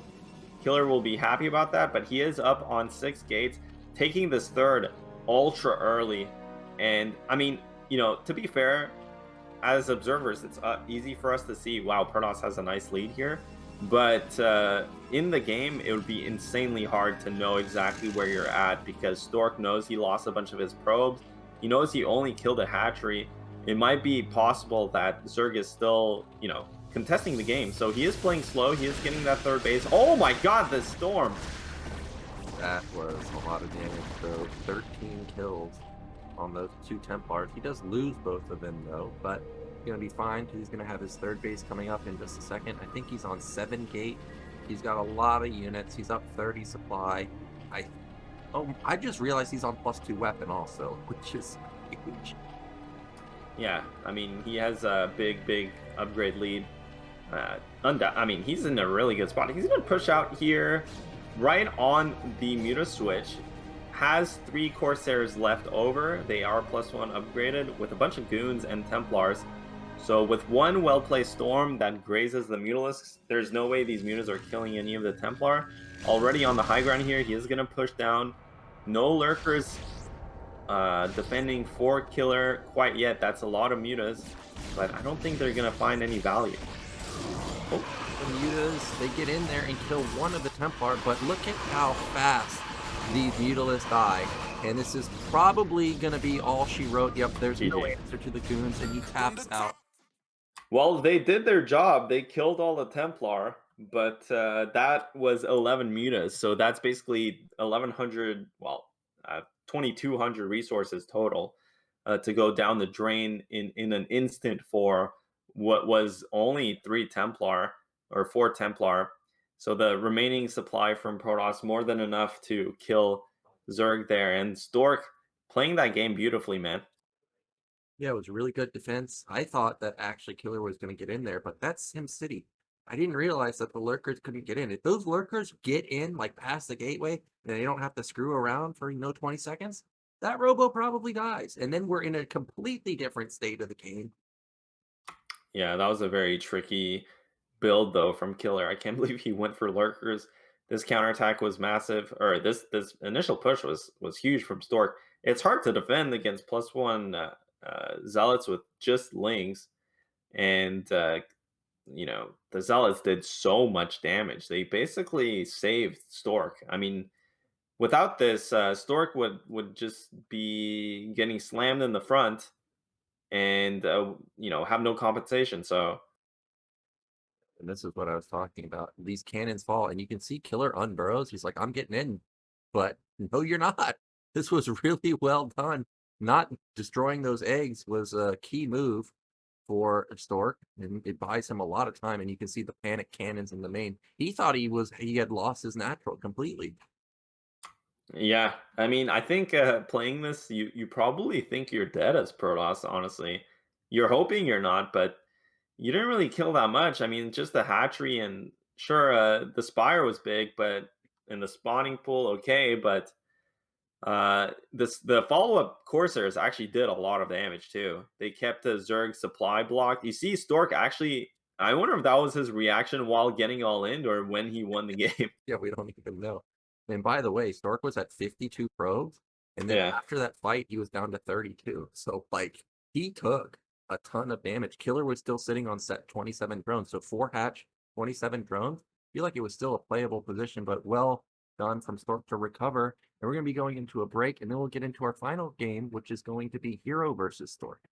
Killer will be happy about that, but he is up on 6 gates, taking this 3rd ultra early. And I mean, you know, to be fair, as observers, it's easy for us to see, wow, Preuss has a nice lead here, but in the game it would be insanely hard to know exactly where you're at, because Stork knows he lost a bunch of his probes, he knows he only killed a hatchery. It might be possible that Zerg is still, you know, contesting the game, so he is playing slow. He is getting that 3rd base. Oh my god, this storm! That was a lot of damage, though. 13 kills on those 2 Templars. He does lose both of them, though, but going to be fine because he's going to have his third base coming up in just a second. I think he's on 7 gate. He's got a lot of units. He's up 30 supply. I just realized he's on +2 weapon also, which is huge. Yeah, I mean, he has a big upgrade lead. I mean, he's in a really good spot. He's going to push out here right on the Muta switch. Has 3 Corsairs left over. They are +1 upgraded with a bunch of Goons and Templars. So with one well-placed Storm that grazes the Mutalisks, there's no way these Mutas are killing any of the Templar. Already on the high ground here, he is going to push down. No Lurkers defending for Killer quite yet. That's a lot of Mutas, but I don't think they're going to find any value. Oh, the Mutas, they get in there and kill one of the Templar, but look at how fast these Mutalisks die. And this is probably going to be all she wrote. Yep, there's no answer to the Goons, and he taps out. Well, they did their job. They killed all the Templar, but that was 11 Mutas. So that's basically 1,100, well, 2,200 resources total to go down the drain in an instant for what was only 3 Templar or 4 Templar. So the remaining supply from Protoss more than enough to kill Zerg there. And Stork playing that game beautifully, man. Yeah, it was really good defense. I thought that actually Killer was going to get in there, but that's SimCity. I didn't realize that the Lurkers couldn't get in. If those Lurkers get in, like past the gateway, and they don't have to screw around for 20 seconds, that Robo probably dies. And then we're in a completely different state of the game. Yeah, that was a very tricky build though from Killer. I can't believe he went for Lurkers. This counterattack was massive, or this initial push was huge from Stork. It's hard to defend against +1 Zealots with just Lings, and the Zealots did so much damage. They basically saved Stork. I mean, without this, Stork would just be getting slammed in the front and have no compensation. So And this is what I was talking about. These cannons fall, and you can see Killer unburrows. He's like, I'm getting in. But no, you're not. This was really well done. Not destroying those eggs was a key move for Stork, and it buys him a lot of time. And you can see the panic cannons in the main. He thought he had lost his natural completely. yeah, I mean, I think playing this, you probably think you're dead as Protoss. Honestly, you're hoping you're not, but you didn't really kill that much. I mean, just the hatchery and sure, the spire was big, but in the spawning pool, okay, but the follow-up Corsairs actually did a lot of damage too. They kept the Zerg supply blocked. You see Stork actually, I wonder if that was his reaction while getting all in or when he won the game. Yeah, we don't even know. And by the way, Stork was at 52 probes, and then Yeah. after that fight, he was down to 32. So like he took a ton of damage. Killer was still sitting on set 27 drones, so 4 hatch, 27 drones. I feel like it was still a playable position, but well done from Stork to recover. And we're going to be going into a break, and then we'll get into our final game, which is going to be Hero versus Stork.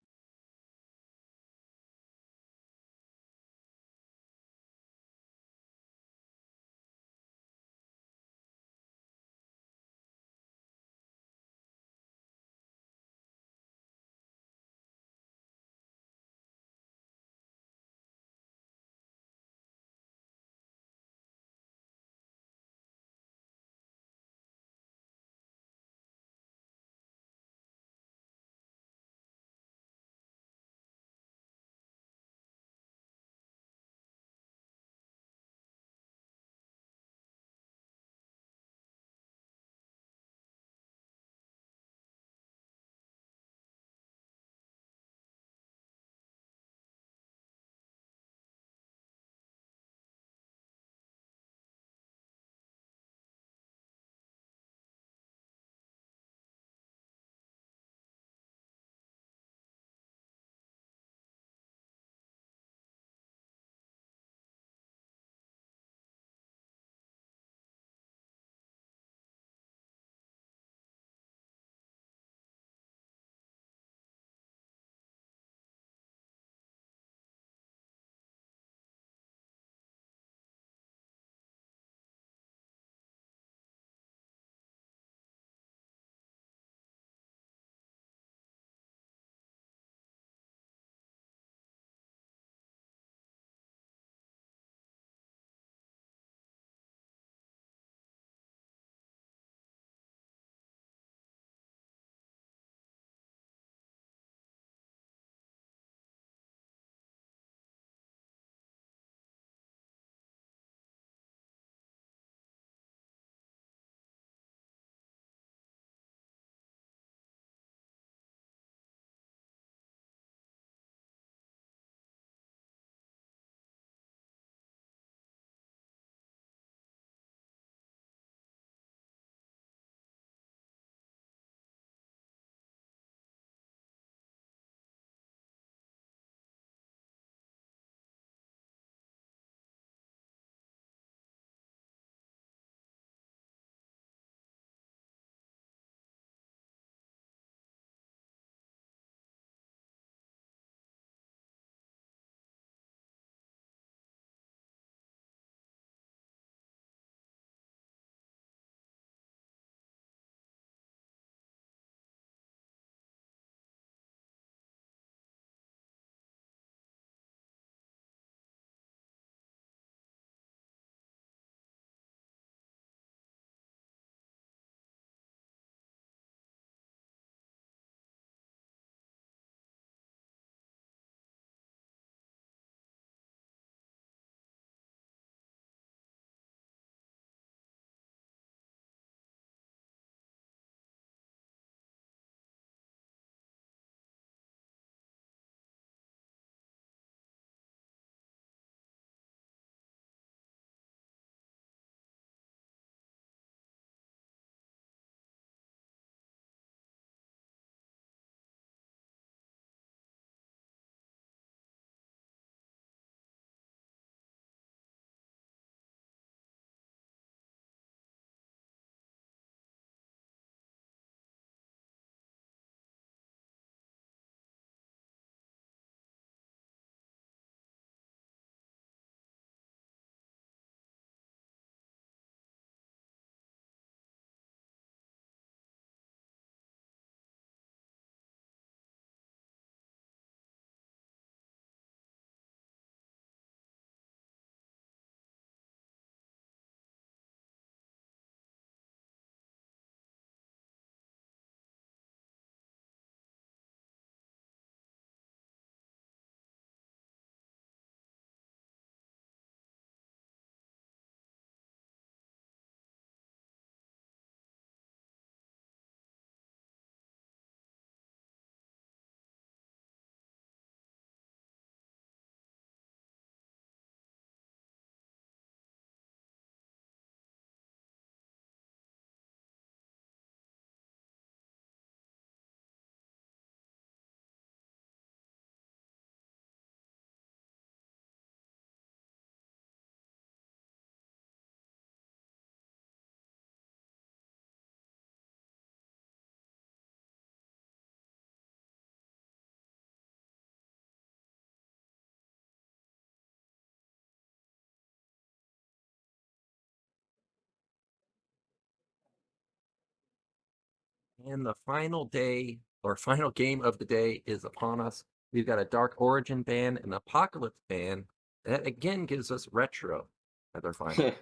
And the final day or final game of the day is upon us. We've got a Dark Origin ban, an Apocalypse ban. That again gives us Retro at our final.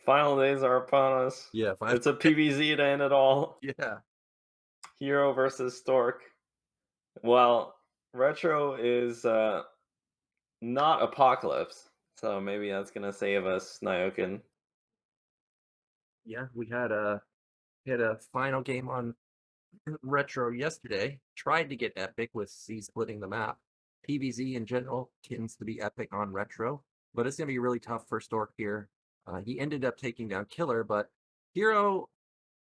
Final days are upon us. Yeah, It's a PvZ to end it all. Yeah. Hero versus Stork. Well, Retro is not Apocalypse, so maybe that's gonna save us, Nyoken. Yeah, we had a final game on Retro yesterday. Tried to get epic with C splitting the map. PvZ in general tends to be epic on Retro, but it's gonna be really tough for Stork here. He ended up taking down Killer, but Hero,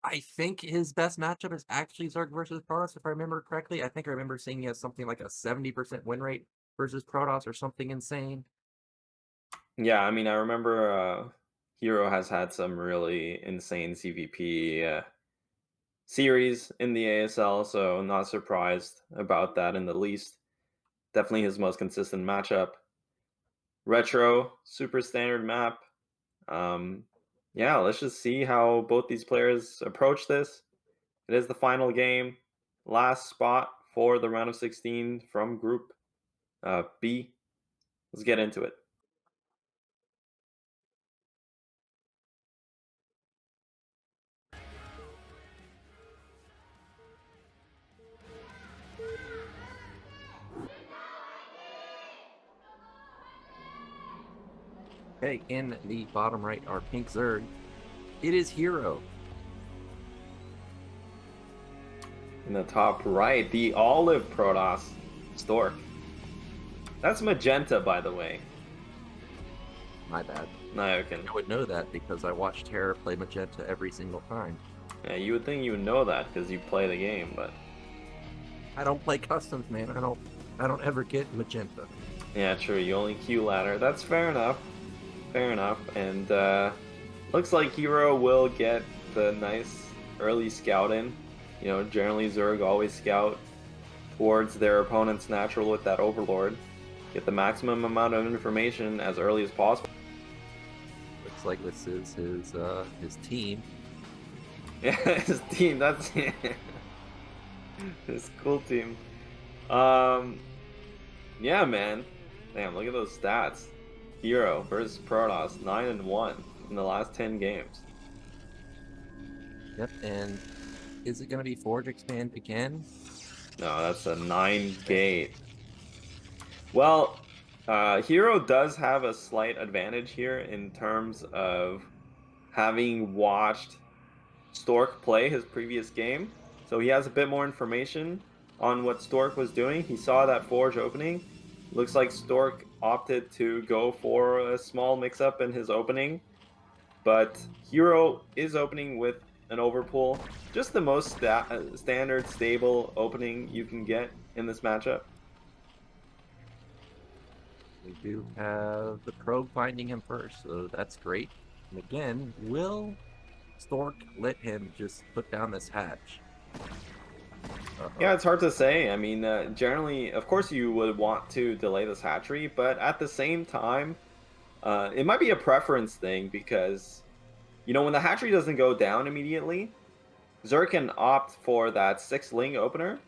I think his best matchup is actually Zerg versus Protoss, if I remember correctly. I think I remember seeing he has something like a 70% win rate versus Protoss or something insane. Yeah, I mean, I remember Hero has had some really insane CVP series in the ASL, so not surprised about that in the least. Definitely his most consistent matchup. Retro, super standard map. Yeah, let's just see how both these players approach this. It is the final game, last spot for the round of 16 from Group B. Let's get into it. Okay, in the bottom right are Pink Zerg. It is Hero. In the top right, the olive Protoss, Stork. That's magenta, by the way. My bad. Nyoken. I would know that because I watch Terror play magenta every single time. Yeah, you would think you would know that because you play the game, but I don't play customs, man. I don't ever get magenta. yeah, true. You only Q ladder. That's fair enough. Fair enough. And looks like Hero will get the nice early scout in. You know, generally Zerg always scout towards their opponent's natural with that Overlord. Get the maximum amount of information as early as possible. Looks like this is his team. Yeah, his team. That's his cool team. Yeah, man. Damn, look at those stats. Hero versus Protoss, 9-1 in the last 10 games. Yep, and is it going to be Forge Expand again? No, that's a 9 gate. Well, Hero does have a slight advantage here in terms of having watched Stork play his previous game. So he has a bit more information on what Stork was doing. He saw that Forge opening. Looks like Stork opted to go for a small mix-up in his opening. But Hero is opening with an overpull. Just the most standard, stable opening you can get in this matchup. We do have the Probe finding him first, so that's great. And again, will Stork let him just put down this hatch? Yeah, it's hard to say. I mean, generally, of course you would want to delay this hatchery, but at the same time, it might be a preference thing because, you know, when the hatchery doesn't go down immediately, Zerg can opt for that 6-ling opener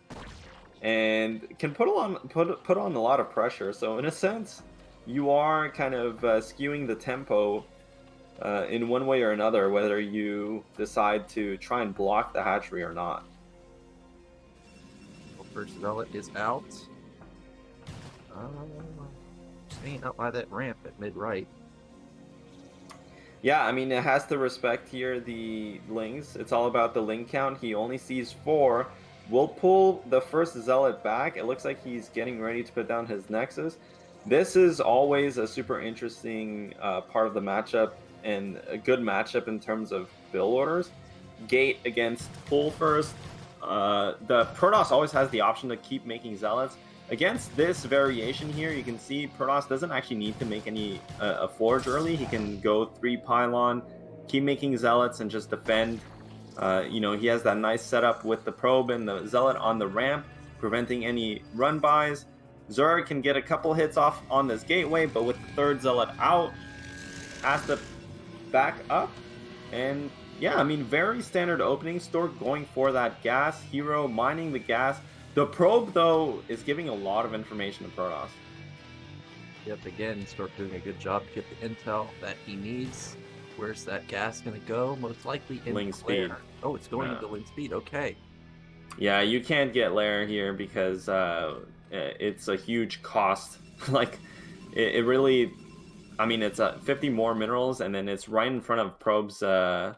and can put on a lot of pressure. So in a sense, you are kind of skewing the tempo in one way or another, whether you decide to try and block the hatchery or not. First Zealot is out. Staying up by that ramp at mid-right. Yeah, I mean, it has to respect here the lings. It's all about the ling count. He only sees 4. We'll pull the first Zealot back. It looks like he's getting ready to put down his Nexus. This is always a super interesting part of the matchup and a good matchup in terms of build orders. Gate against pull first. The Protoss always has the option to keep making Zealots. Against this variation here, you can see Protoss doesn't actually need to make any a Forge early. He can go 3 Pylon, keep making Zealots, and just defend. You know, he has that nice setup with the Probe and the Zealot on the ramp, preventing any run-bys. Zerg can get a couple hits off on this gateway, but with the 3rd Zealot out, has to back up and yeah, I mean, very standard opening. Stork going for that gas. Hero mining the gas. The probe, though, is giving a lot of information to Protoss. Yep, again, Stork doing a good job to get the intel that he needs. Where's that gas going to go? Most likely in Ling Claire. speed. Oh, it's going into Ling speed. Okay. Yeah, you can't get Lair here because it's a huge cost. Like, it really... I mean, it's 50 more minerals, and then it's right in front of Probe's, the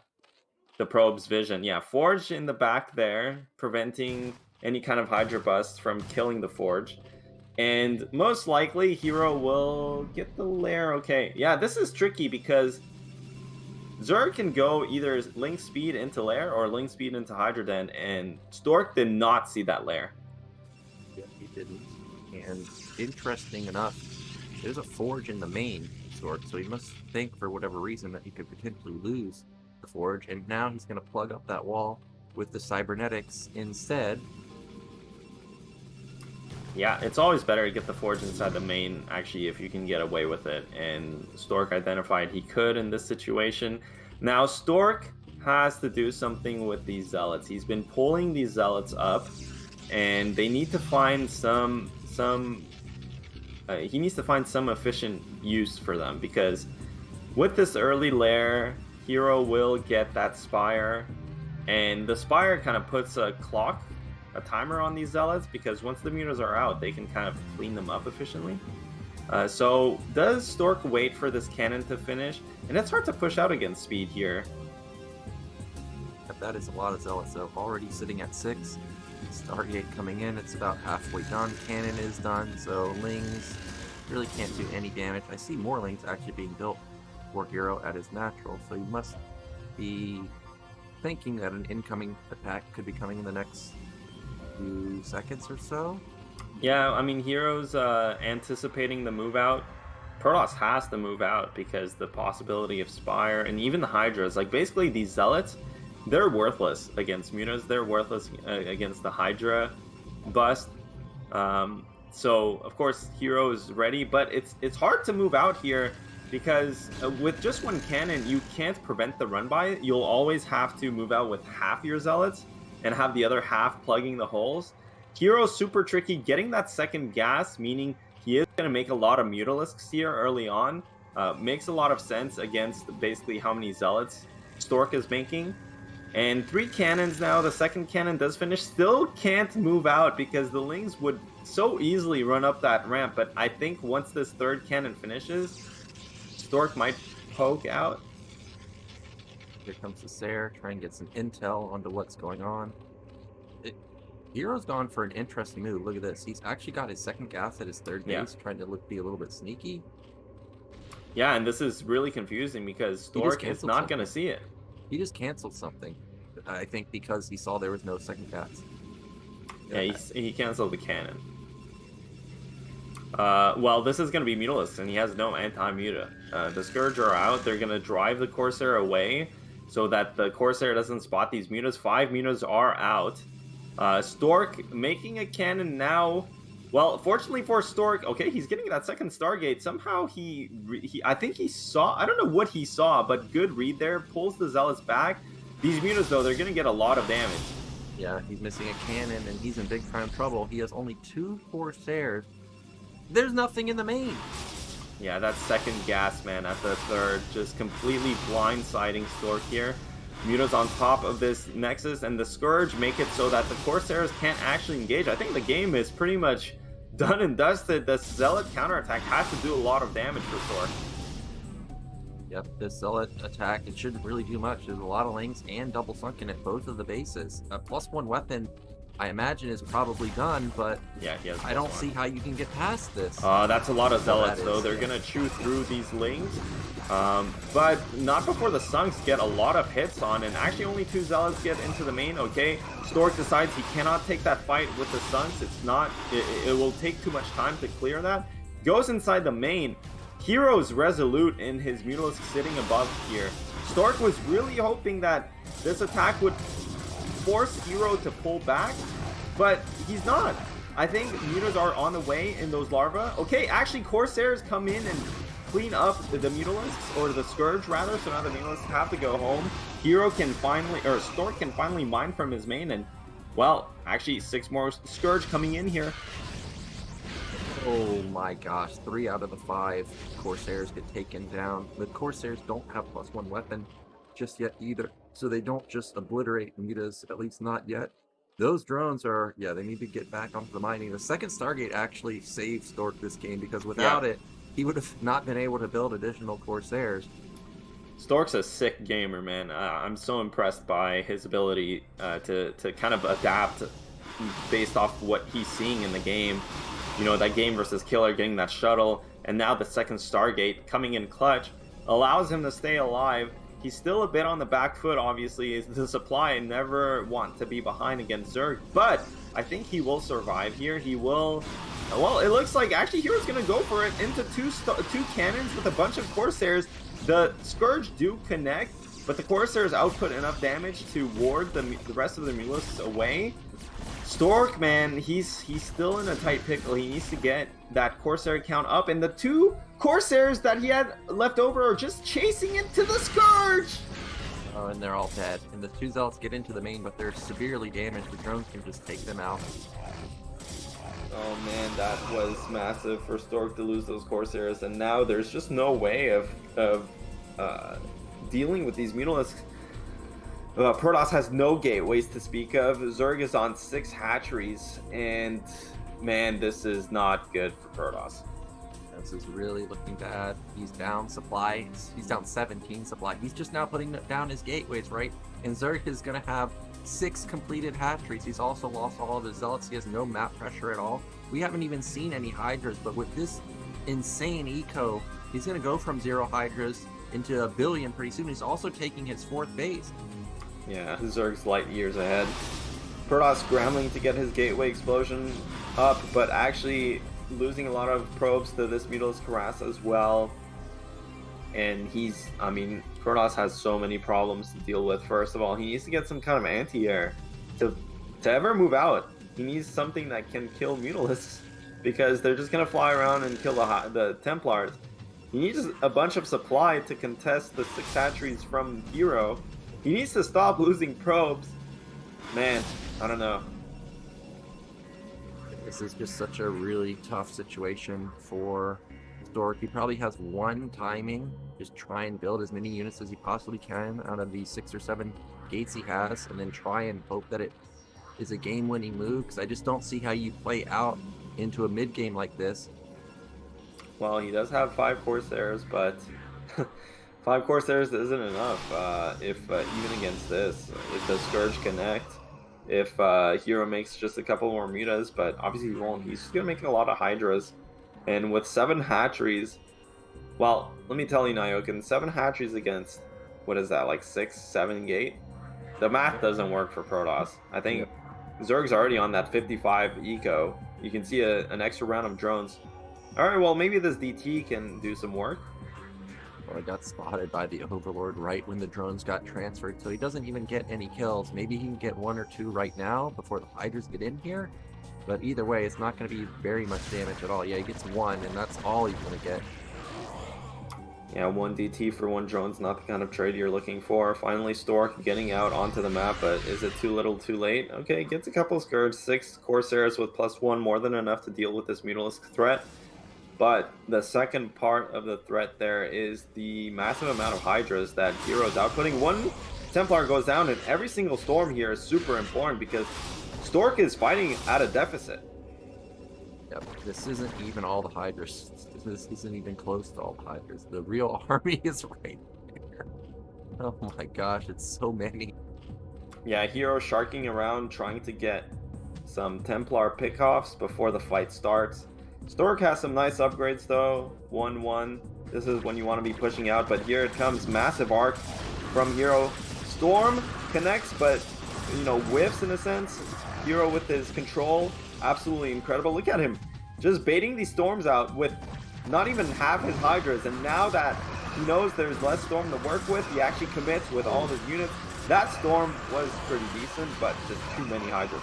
Probe's vision. Yeah, Forge in the back there, preventing any kind of Hydra bust from killing the Forge. And most likely, Hero will get the Lair. Okay, yeah, this is tricky because Zerg can go either Link Speed into Lair or Link Speed into Hydra Den, and Stork did not see that Lair. Yeah, he didn't. And interesting enough, there's a Forge in the main. So he must think, for whatever reason, that he could potentially lose the Forge, and now he's going to plug up that wall with the Cybernetics instead. Yeah, it's always better to get the Forge inside the main, actually, if you can get away with it, and Stork identified he could in this situation. Now, Stork has to do something with these Zealots. He's been pulling these Zealots up, and they need to find he needs to find some efficient use for them, because with this early Lair, Hero will get that Spire, and the Spire kind of puts a clock, a timer on these Zealots, because once the mutas are out, they can kind of clean them up efficiently. So does Stork wait for this cannon to finish? And it's hard to push out against speed here. That is a lot of Zealots, though. Already sitting at 6. Stargate coming in, it's about halfway done. Cannon is done, so Lings really can't do any damage. I see more Lings actually being built for Hero at his natural, so he must be thinking that an incoming attack could be coming in the next few seconds or so. Yeah, I mean, Hero's anticipating the move out. Protoss has to move out because the possibility of Spire and even the Hydras, like basically these Zealots, they're worthless against mutas. They're worthless against the Hydra bust. So of course Hero is ready, but it's hard to move out here because with just one cannon you can't prevent the run by. You'll always have to move out with half your Zealots and have the other half plugging the holes. Hero's super tricky. Getting that second gas, meaning he is going to make a lot of Mutalisks here early on, makes a lot of sense against basically how many Zealots Stork is making. And 3 cannons now. The second cannon does finish. Still can't move out because the Lings would so easily run up that ramp. But I think once this third cannon finishes, Stork might poke out. Here comes the Sair, trying to get some intel onto what's going on. Hero's gone for an interesting move. Look at this. He's actually got his second gas at his third base, trying to be a little bit sneaky. Yeah, and this is really confusing because Stork is not going to see it. He just canceled something, I think, because he saw there was no second gas. Yeah, he canceled the cannon. Well, this is going to be Mutalist, and he has no anti-muta. The Scourge are out. They're going to drive the Corsair away so that the Corsair doesn't spot these mutas. 5 mutas are out. Stork making a cannon now. Well, fortunately for Stork, okay, he's getting that second Stargate. Somehow I think he saw, I don't know what he saw, but good read there. Pulls the Zealots back. These mutas, though, they're going to get a lot of damage. Yeah, he's missing a cannon, and he's in big time trouble. He has only 2 Corsairs. There's nothing in the main. Yeah, that second gas, man, at the third, just completely blindsiding Stork here. Muta's on top of this Nexus, and the Scourge make it so that the Corsairs can't actually engage. I think the game is pretty much done and dusted. The Zealot counterattack has to do a lot of damage for Stork. Yep, this Zealot attack, it shouldn't really do much. There's a lot of Lings and double sunken at both of the bases. A +1 weapon, I imagine, is probably done, but yeah, I don't see how you can get past this. That's a lot of Zealots, though. They're going to chew through these Lings. But not before the Sunks get a lot of hits on, and actually only 2 Zealots get into the main. Okay, Stork decides he cannot take that fight with the Sunks. It's not, it will take too much time to clear that. Goes inside the main. Hero's resolute in his Mutalisk sitting above here. Stork was really hoping that this attack would force Hero to pull back, but he's not. I think mutas are on the way in those larvae. Okay, actually Corsairs come in and clean up the Mutalisks, or the Scourge rather, so now the Mutalisks have to go home. Hero can finally, or Stork can finally mine from his main, and, well, actually 6 more Scourge coming in here. Oh my gosh, 3 out of the 5 Corsairs get taken down. The Corsairs don't have +1 weapon just yet either, so they don't just obliterate mutas, at least not yet. Those drones are, yeah, they need to get back onto the mining. The second Stargate actually saved Stork this game, because without it, he would have not been able to build additional Corsairs. Stork's a sick gamer, man. I'm so impressed by his ability to kind of adapt based off what he's seeing in the game. You know, that game versus Killer, getting that shuttle, and now the second Stargate coming in clutch allows him to stay alive. He's still a bit on the back foot, obviously. The supply never want to be behind against Zerg, but I think he will survive here. He will... Well, it looks like actually Hero's going to go for it into two cannons with a bunch of Corsairs. The Scourge do connect, but the Corsairs output enough damage to ward the rest of the Mutalisks away. Stork, man, he's still in a tight pickle. He needs to get that Corsair count up, and the 2 Corsairs that he had left over are just chasing into the Scourge! Oh, and they're all dead. And the 2 Zealots get into the main, but they're severely damaged. The drones can just take them out. Oh man, that was massive for Stork to lose those Corsairs, and now there's just no way of dealing with these Mutalisks. Protoss has no gateways to speak of. Zerg is on 6 hatcheries, and man, this is not good for Protoss. This is really looking bad. He's down supply. He's down 17 supply. He's just now putting down his gateways, right? And Zerg is going to have 6 completed hatcheries. He's also lost all of his Zealots. He has no map pressure at all. We haven't even seen any Hydras, but with this insane eco, he's going to go from 0 Hydras into 1 billion pretty soon. He's also taking his 4th base. Yeah, Zerg's light years ahead. Protoss scrambling to get his gateway explosion up, but actually losing a lot of probes to this Mutalisk harass as well. And I mean, Protoss has so many problems to deal with. First of all, he needs to get some kind of anti-air to ever move out. He needs something that can kill Mutalisks, because they're just gonna fly around and kill the Templars. He needs a bunch of supply to contest the 6 hatcheries from Hero. He needs to stop losing probes. Man, I don't know. This is just such a really tough situation for Stork. He probably has one timing. Just try and build as many units as he possibly can out of these 6 or 7 gates he has, and then try and hope that it is a game-winning move, because I just don't see how you play out into a mid-game like this. Well, he does have 5 Corsairs, but 5 Corsairs isn't enough even against this. If the Scourge connect, if Hero makes just a couple more mutas, but obviously he won't. He's just going to make a lot of Hydras. And with 7 hatcheries, well, let me tell you, Nyoken, 7 hatcheries against, what is that, like 6, 7 gate? The math doesn't work for Protoss. I think Zerg's already on that 55 eco. You can see an extra round of drones. Alright, well, maybe this DT can do some work. Well, I got spotted by the Overlord right when the drones got transferred, so he doesn't even get any kills. Maybe he can get 1 or 2 right now before the Hydras get in here, but either way, it's not going to be very much damage at all. Yeah, he gets 1, and that's all he's going to get. Yeah, 1 DT for 1 drone's not the kind of trade you're looking for. Finally, Stork getting out onto the map, but is it too little too late? Okay, gets a couple Scourge, 6 Corsairs with +1, more than enough to deal with this Mutalisk threat. But the second part of the threat there is the massive amount of Hydras that Hero's outputting. 1 Templar goes down, and every single storm here is super important, because Stork is fighting at a deficit. Yep, this isn't even all the Hydras. This isn't even close to all the Hydras. The real army is right there. Oh my gosh, it's so many. Yeah, Hero sharking around, trying to get some Templar pickoffs before the fight starts. Stork has some nice upgrades though. 1-1. This is when you want to be pushing out, but here it comes. Massive arc from Hero. Storm connects, but you know, whiffs in a sense. Hero with his control, absolutely incredible. Look at him, just baiting these storms out with not even half his Hydras, and now that he knows there's less storm to work with, he actually commits with all his units. That storm was pretty decent, but just too many Hydras.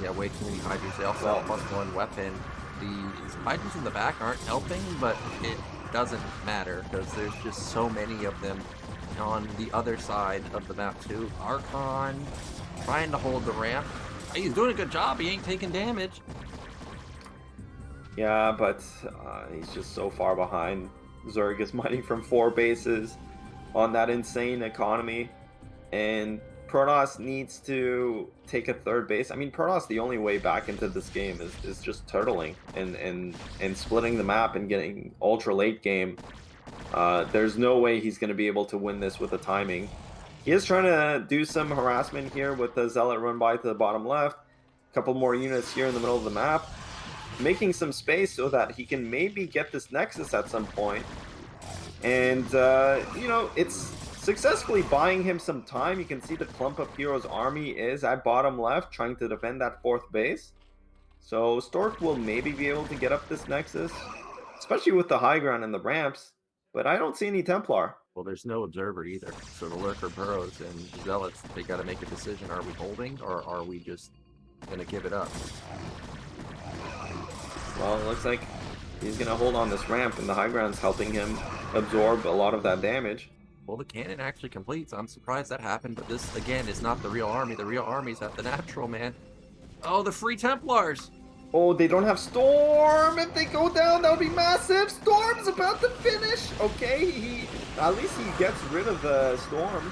Yeah, way too many Hydras. They also have +1 weapon. The Hydras in the back aren't helping, but doesn't matter because there's just so many of them on the other side of the map too. Archon trying to hold the ramp. He's doing a good job. He ain't taking damage. Yeah, but he's just so far behind. Zerg is mining from 4 bases on that insane economy, and Protoss needs to take a 3rd base. I mean, Protoss, the only way back into this game is just turtling and splitting the map and getting ultra late game. There's no way he's going to be able to win this with the timing. He is trying to do some harassment here with the Zealot run by to the bottom left. A couple more units here in the middle of the map, making some space so that he can maybe get this Nexus at some point. And, you know, it's successfully buying him some time. You can see the clump of heroes army is at bottom left trying to defend that 4th base. So Stork will maybe be able to get up this Nexus, especially with the high ground and the ramps. But I don't see any Templar. Well, there's no observer either. So the Lurker burrows and Zealots, they got to make a decision. Are we holding or are we just going to give it up? Well, it looks like he's going to hold on this ramp, and the high ground's helping him absorb a lot of that damage. Well, the cannon actually completes. I'm surprised that happened, but this, again, is not the real army. The real army's at the natural, man. Oh, the free Templars! Oh, they don't have Storm! If they go down, that would be massive! Storm's about to finish! Okay, at least he gets rid of the Storm.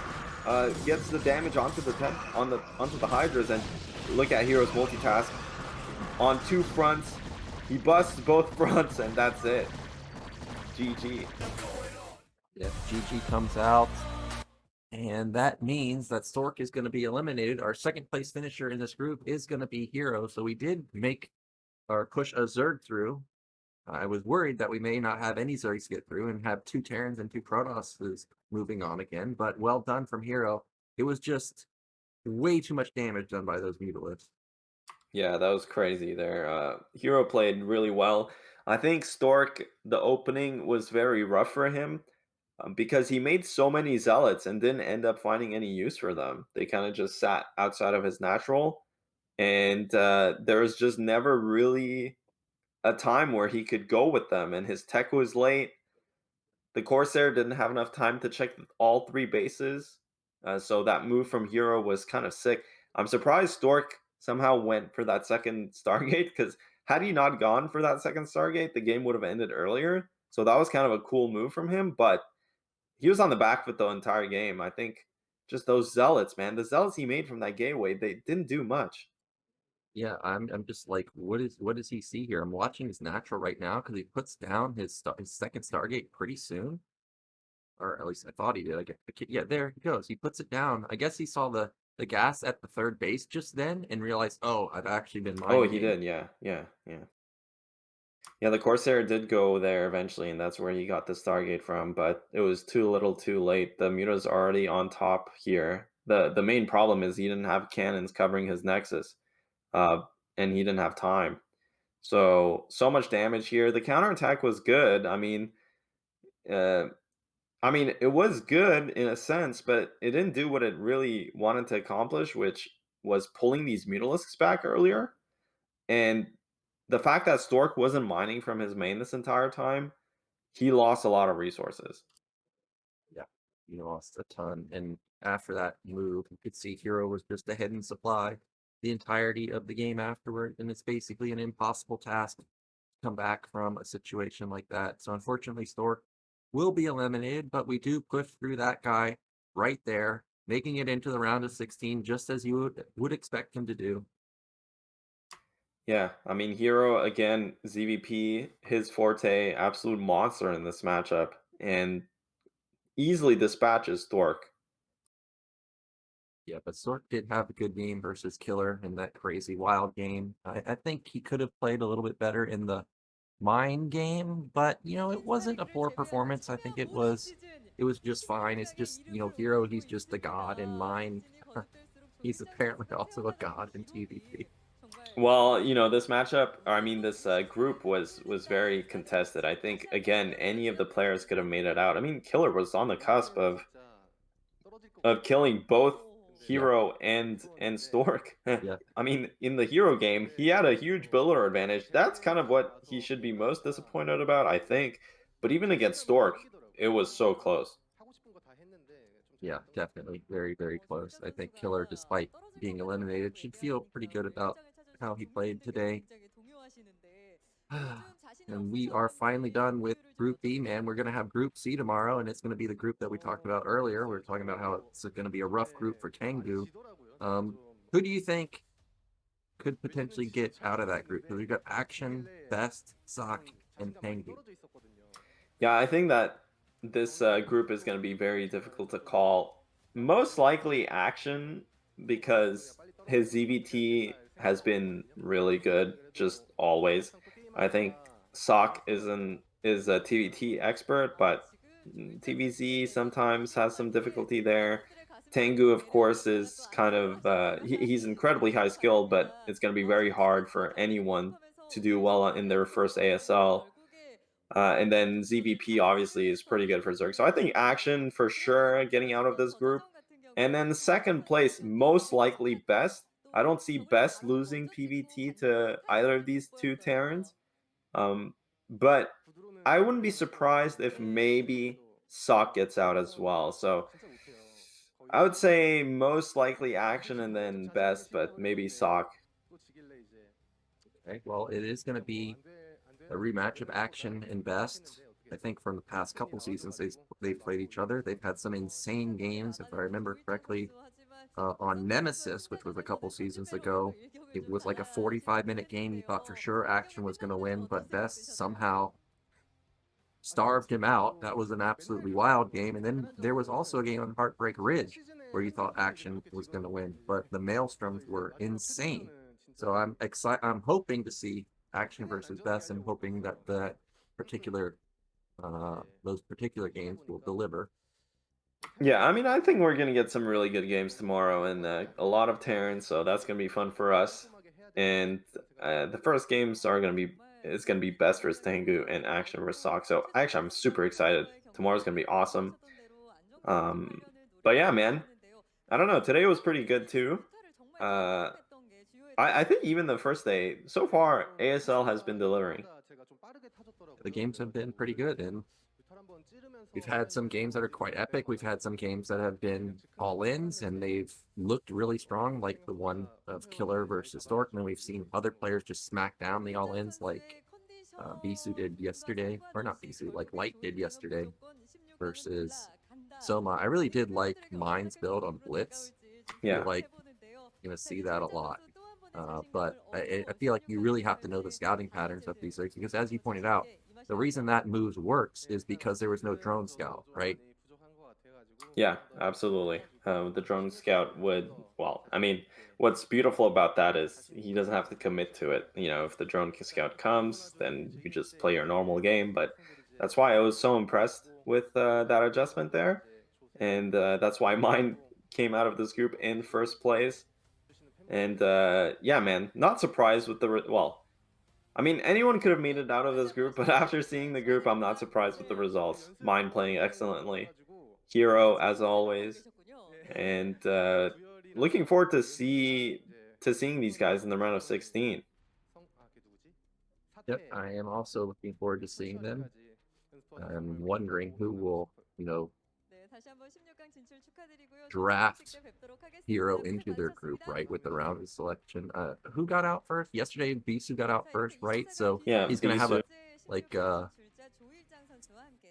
Gets the damage onto the onto the Hydras, and look at Heroes multitask. On 2 fronts. He busts both fronts, and that's it. GG. Yeah, GG comes out. And that means that Stork is going to be eliminated. Our 2nd place finisher in this group is going to be Hero. So we did make or push a Zerg through. I was worried that we may not have any Zergs get through and have 2 Terrans and 2 Protosses moving on again. But well done from Hero. It was just way too much damage done by those Mutalisks. Yeah, that was crazy there. Hero played really well. I think Stork, the opening was very rough for him because he made so many Zealots and didn't end up finding any use for them. They kind of just sat outside of his natural, and there was just never really a time where he could go with them, and his tech was late. The Corsair didn't have enough time to check all 3 bases, so that move from Hero was kind of sick. I'm surprised Stork somehow went for that 2nd Stargate, because had he not gone for that 2nd Stargate, the game would have ended earlier. So that was kind of a cool move from him, but he was on the back foot the entire game. I think just those Zealots, man, the Zealots he made from that gateway, they didn't do much. Yeah, I'm just like, what does he see here? I'm watching his natural right now because he puts down his 2nd Stargate pretty soon, or at least I thought he did. I guess, yeah, there he goes. He puts it down. I guess he saw the gas at the 3rd base just then and realized, oh, I've actually been mining. Oh, he did, yeah. Yeah, the Corsair did go there eventually, and that's where he got the Stargate from, but it was too little too late. The Muta's already on top here. The main problem is he didn't have cannons covering his Nexus, and he didn't have time. So much damage here. The counterattack was good. It was good in a sense, but it didn't do what it really wanted to accomplish, which was pulling these Mutalisks back earlier. And the fact that Stork wasn't mining from his main this entire time, he lost a lot of resources. Yeah, he lost a ton. And after that move, you could see Hero was just ahead in supply the entirety of the game afterward. And it's basically an impossible task to come back from a situation like that. So unfortunately, Stork will be eliminated, but we do push through that guy right there, making it into the round of 16, just as you would expect him to do. Yeah, I mean, Hero, again, ZVP, his forte, absolute monster in this matchup, and easily dispatches Stork. Yeah, but Stork did have a good game versus Killer in that crazy wild game. I think he could have played a little bit better in the mine game, but you know, it wasn't a poor performance. I think it was just fine. It's just, you know, Hero, he's just a god in mine. He's apparently also a god in TVP. Well, you know, this matchup, or I mean, this group was very contested. I think, again, any of the players could have made it out. I mean, Killer was on the cusp of killing both Hero and Stork. Yeah. I mean, in the Hero game, he had a huge builder advantage. That's kind of what he should be most disappointed about, I think. But even against Stork, it was so close. Yeah, definitely. Very, very close. I think Killer, despite being eliminated, should feel pretty good about how he played today. And we are finally done with Group B, man. We're going to have Group C tomorrow, and it's going to be the group that we talked about earlier. We were talking about how it's going to be a rough group for Tengu. Who do you think could potentially get out of that group? Because we've got Action, Best, Sock, and Tengu. Yeah, I think that this group is going to be very difficult to call. Most likely Action, because his ZVT has been really good, just always. I think Sock is a TVT expert, but TVZ sometimes has some difficulty there. Tengu, of course, is kind of he's incredibly high skilled, but it's going to be very hard for anyone to do well in their first ASL. And then ZVP obviously is pretty good for Zerg. So I think Action for sure getting out of this group. And then the second place, most likely Best. I don't see Best losing PVT to either of these two Terrans. But I wouldn't be surprised if maybe Sock gets out as well. So I would say most likely Action and then Best, but maybe Sock. Okay, well, it is going to be a rematch of Action and Best. I think from the past couple seasons they've played each other. They've had some insane games, if I remember correctly. On Nemesis, which was a couple seasons ago, it was like a 45-minute game. You thought for sure Action was going to win, but Best somehow starved him out. That was an absolutely wild game. And then there was also a game on Heartbreak Ridge where you thought Action was going to win, but the Maelstroms were insane. So I'm excited. I'm hoping to see Action versus Best, and hoping that that particular those particular games will deliver. Yeah, I mean, I think we're gonna get some really good games tomorrow, and a lot of Terrans, so that's gonna be fun for us. And the first games are gonna be it's gonna be Best versus Tengu and Action versus Sock. So actually, I'm super excited. Tomorrow's gonna be awesome. But yeah, man, I don't know. Today was pretty good too. I think even the first day so far, ASL has been delivering. The games have been pretty good, and we've had some games that are quite epic. We've had some games that have been all-ins, and they've looked really strong, like the one of Killer versus Stork. And then we've seen other players just smack down the all-ins, like Bisu did yesterday, or not Bisu, like Light did yesterday versus Soma. I really did like Mind's build on Blitz. Yeah, Like, gonna see that a lot. But I feel like you really have to know the scouting patterns of these things, because as you pointed out, the reason that moves works is because there was no drone scout, right? yeah, absolutely. The drone scout would, well, I mean, what's beautiful about that is he doesn't have to commit to it. You know, if the drone scout comes, then you just play your normal game. But that's why I was so impressed with that adjustment there. And that's why mine came out of this group in first place. And yeah, man, not surprised with well, I mean, anyone could have made it out of this group, but after seeing the group, I'm not surprised with the results. Mine playing excellently. Hero, as always. And looking forward to seeing these guys in the round of 16. Yep, I am also looking forward to seeing them. I'm wondering who will, draft Hero into their group, right, with the round of selection. Who got out first? Yesterday, Bisu got out first, right? So yeah, he's going to have a, like,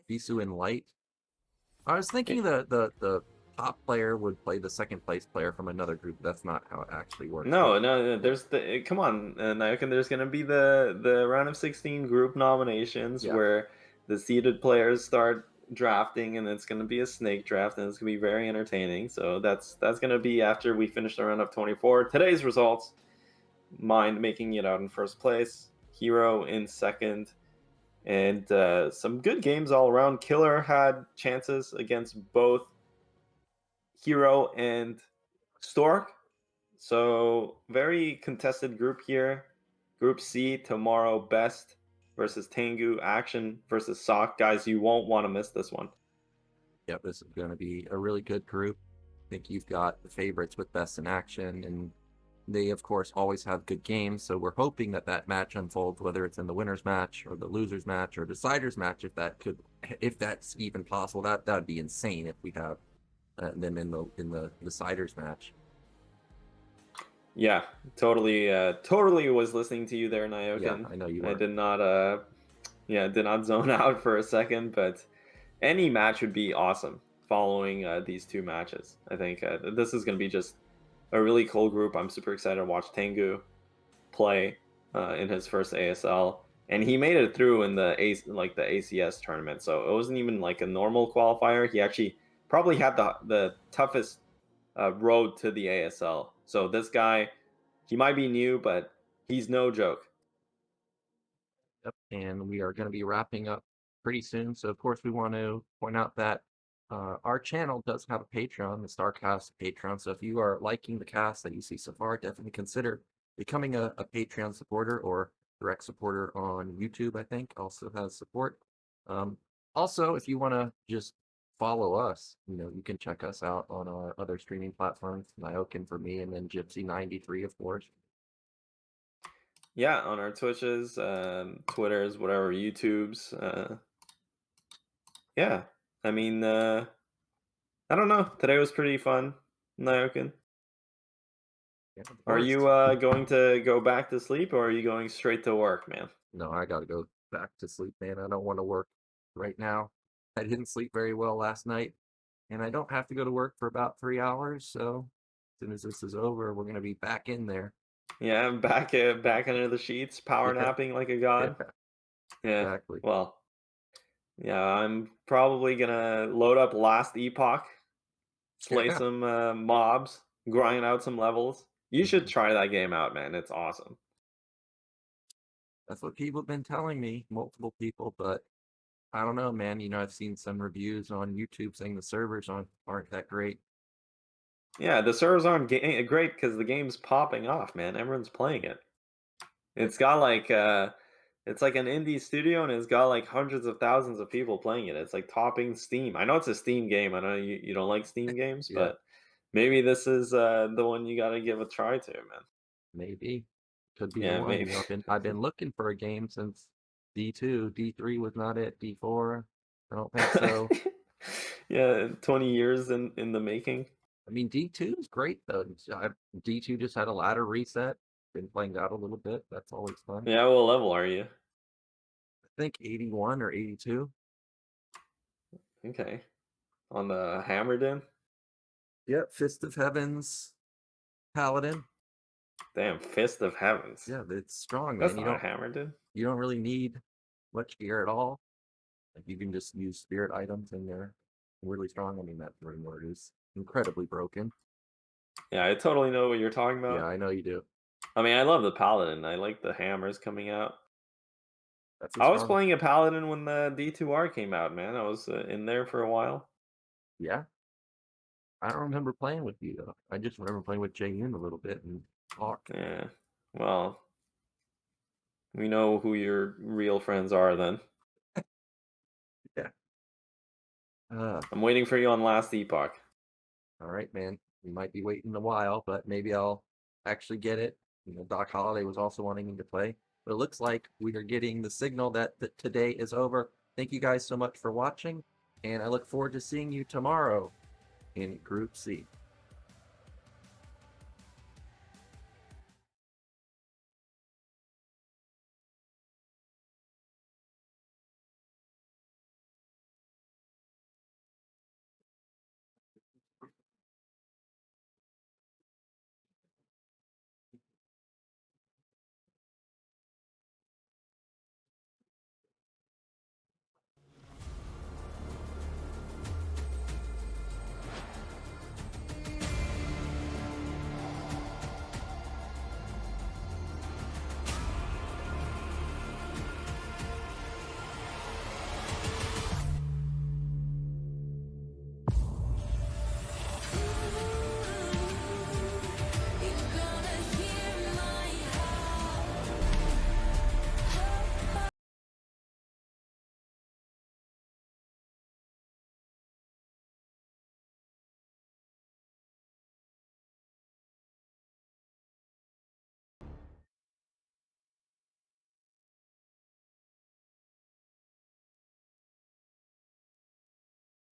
Bisu and Light. I was thinking the top player would play the second place player from another group. That's not how it actually works. No. There's come on, Nyoken. There's gonna be the round of 16 group nominations where the seeded players start drafting, and it's gonna be a snake draft, and it's gonna be very entertaining. So that's gonna be after we finish the round of 24. Today's results: Mind making it out in first place, Hero in second. And some good games all around. Killer had chances against both Hero and Stork. So very contested group here. Group C tomorrow, Best versus Tengu, Action versus Sock. Guys, you won't want to miss this one. Yep, this is going to be a really good group. I think you've got the favorites with Best in Action, and They, of course, always have good games, so we're hoping that that match unfolds, whether it's in the winners match or the losers match or deciders match, if that's even possible. That'd be insane if we have them in the deciders match. Yeah, totally was listening to you there, Nyoken. Yeah, I know you I were. did not did not zone out for a second, but any match would be awesome following these two matches. I think this is going to be just a really cool group. I'm super excited to watch Tengu play in his first ASL, and he made it through in the ACS tournament. So it wasn't even like a normal qualifier. He actually probably had the toughest road to the ASL. So this guy, he might be new, but he's no joke. Yep, and we are going to be wrapping up pretty soon. So, of course, we want to point out that our channel does have a Patreon, the StarCast Patreon. So, if you are liking the cast that you see so far, definitely consider becoming a Patreon supporter or direct supporter on YouTube. I think also has support. Also, if you want to just follow us, you can check us out on our other streaming platforms, Nyoken for me, and then Gypsy93, of course. Yeah, on our Twitches, Twitters, whatever, YouTubes. Yeah, I mean, I don't know. Today was pretty fun, Nyoken. Yeah, Are you going to go back to sleep, or are you going straight to work, man? No, I gotta go back to sleep, man. I don't want to work right now. I didn't sleep very well last night, and I don't have to go to work for about 3 hours. So as soon as this is over, we're gonna be back in there. Yeah, I'm back under the sheets, power Yeah, napping like a yeah, god. Yeah, exactly. well, yeah, I'm probably gonna load up Last Epoch, slay Yeah. some mobs, grind out some levels. You should Mhm. try that game out, man. It's awesome. That's what people have been telling me, multiple people, but I don't know, man. I've seen some reviews on YouTube saying the servers aren't that great. Yeah, the servers aren't great because the game's popping off, man. Everyone's playing it. It's got like it's like an indie studio and it's got like hundreds of thousands of people playing it. It's like topping Steam. I know it's a Steam game. I know you don't like Steam games, Yeah, but maybe this is the one you got to give a try to, man. maybe could be the Yeah, one. maybe. I've been looking for a game since D2. D3 was not it. D4, I don't think so. Yeah, 20 years in the making. I mean, D2 is great though. D2 just had a ladder reset. Been playing that a little bit. That's always fun. Yeah, what level are you? I think 81 or 82. Okay. On the Hammered in? Yep, Fist of Heavens, Paladin. Damn, Fist of Heavens. Yeah, it's strong, That's man. not a Hammered in. You don't really need much gear at all. Like you can just use spirit items and they're really strong. I mean, that throwing word is incredibly broken. Yeah, I totally know what you're talking Yeah, about. I know you do. I mean, I love the Paladin. I like the hammers coming out. That's a I was strong. playing a Paladin when the D2R came out, man. I was in there for a while. Yeah, I don't remember playing with you though. I just remember playing with Jae-yoon a little bit and talk. Yeah. Well, we know who your real friends are then. Yeah. Uh, I'm waiting for you on Last Epoch. all right, man. You might be waiting a while, but maybe I'll actually get it. Doc Holliday was also wanting me to play, but it looks like we are getting the signal that today is over. Thank you guys so much for watching, and I look forward to seeing you tomorrow in Group C.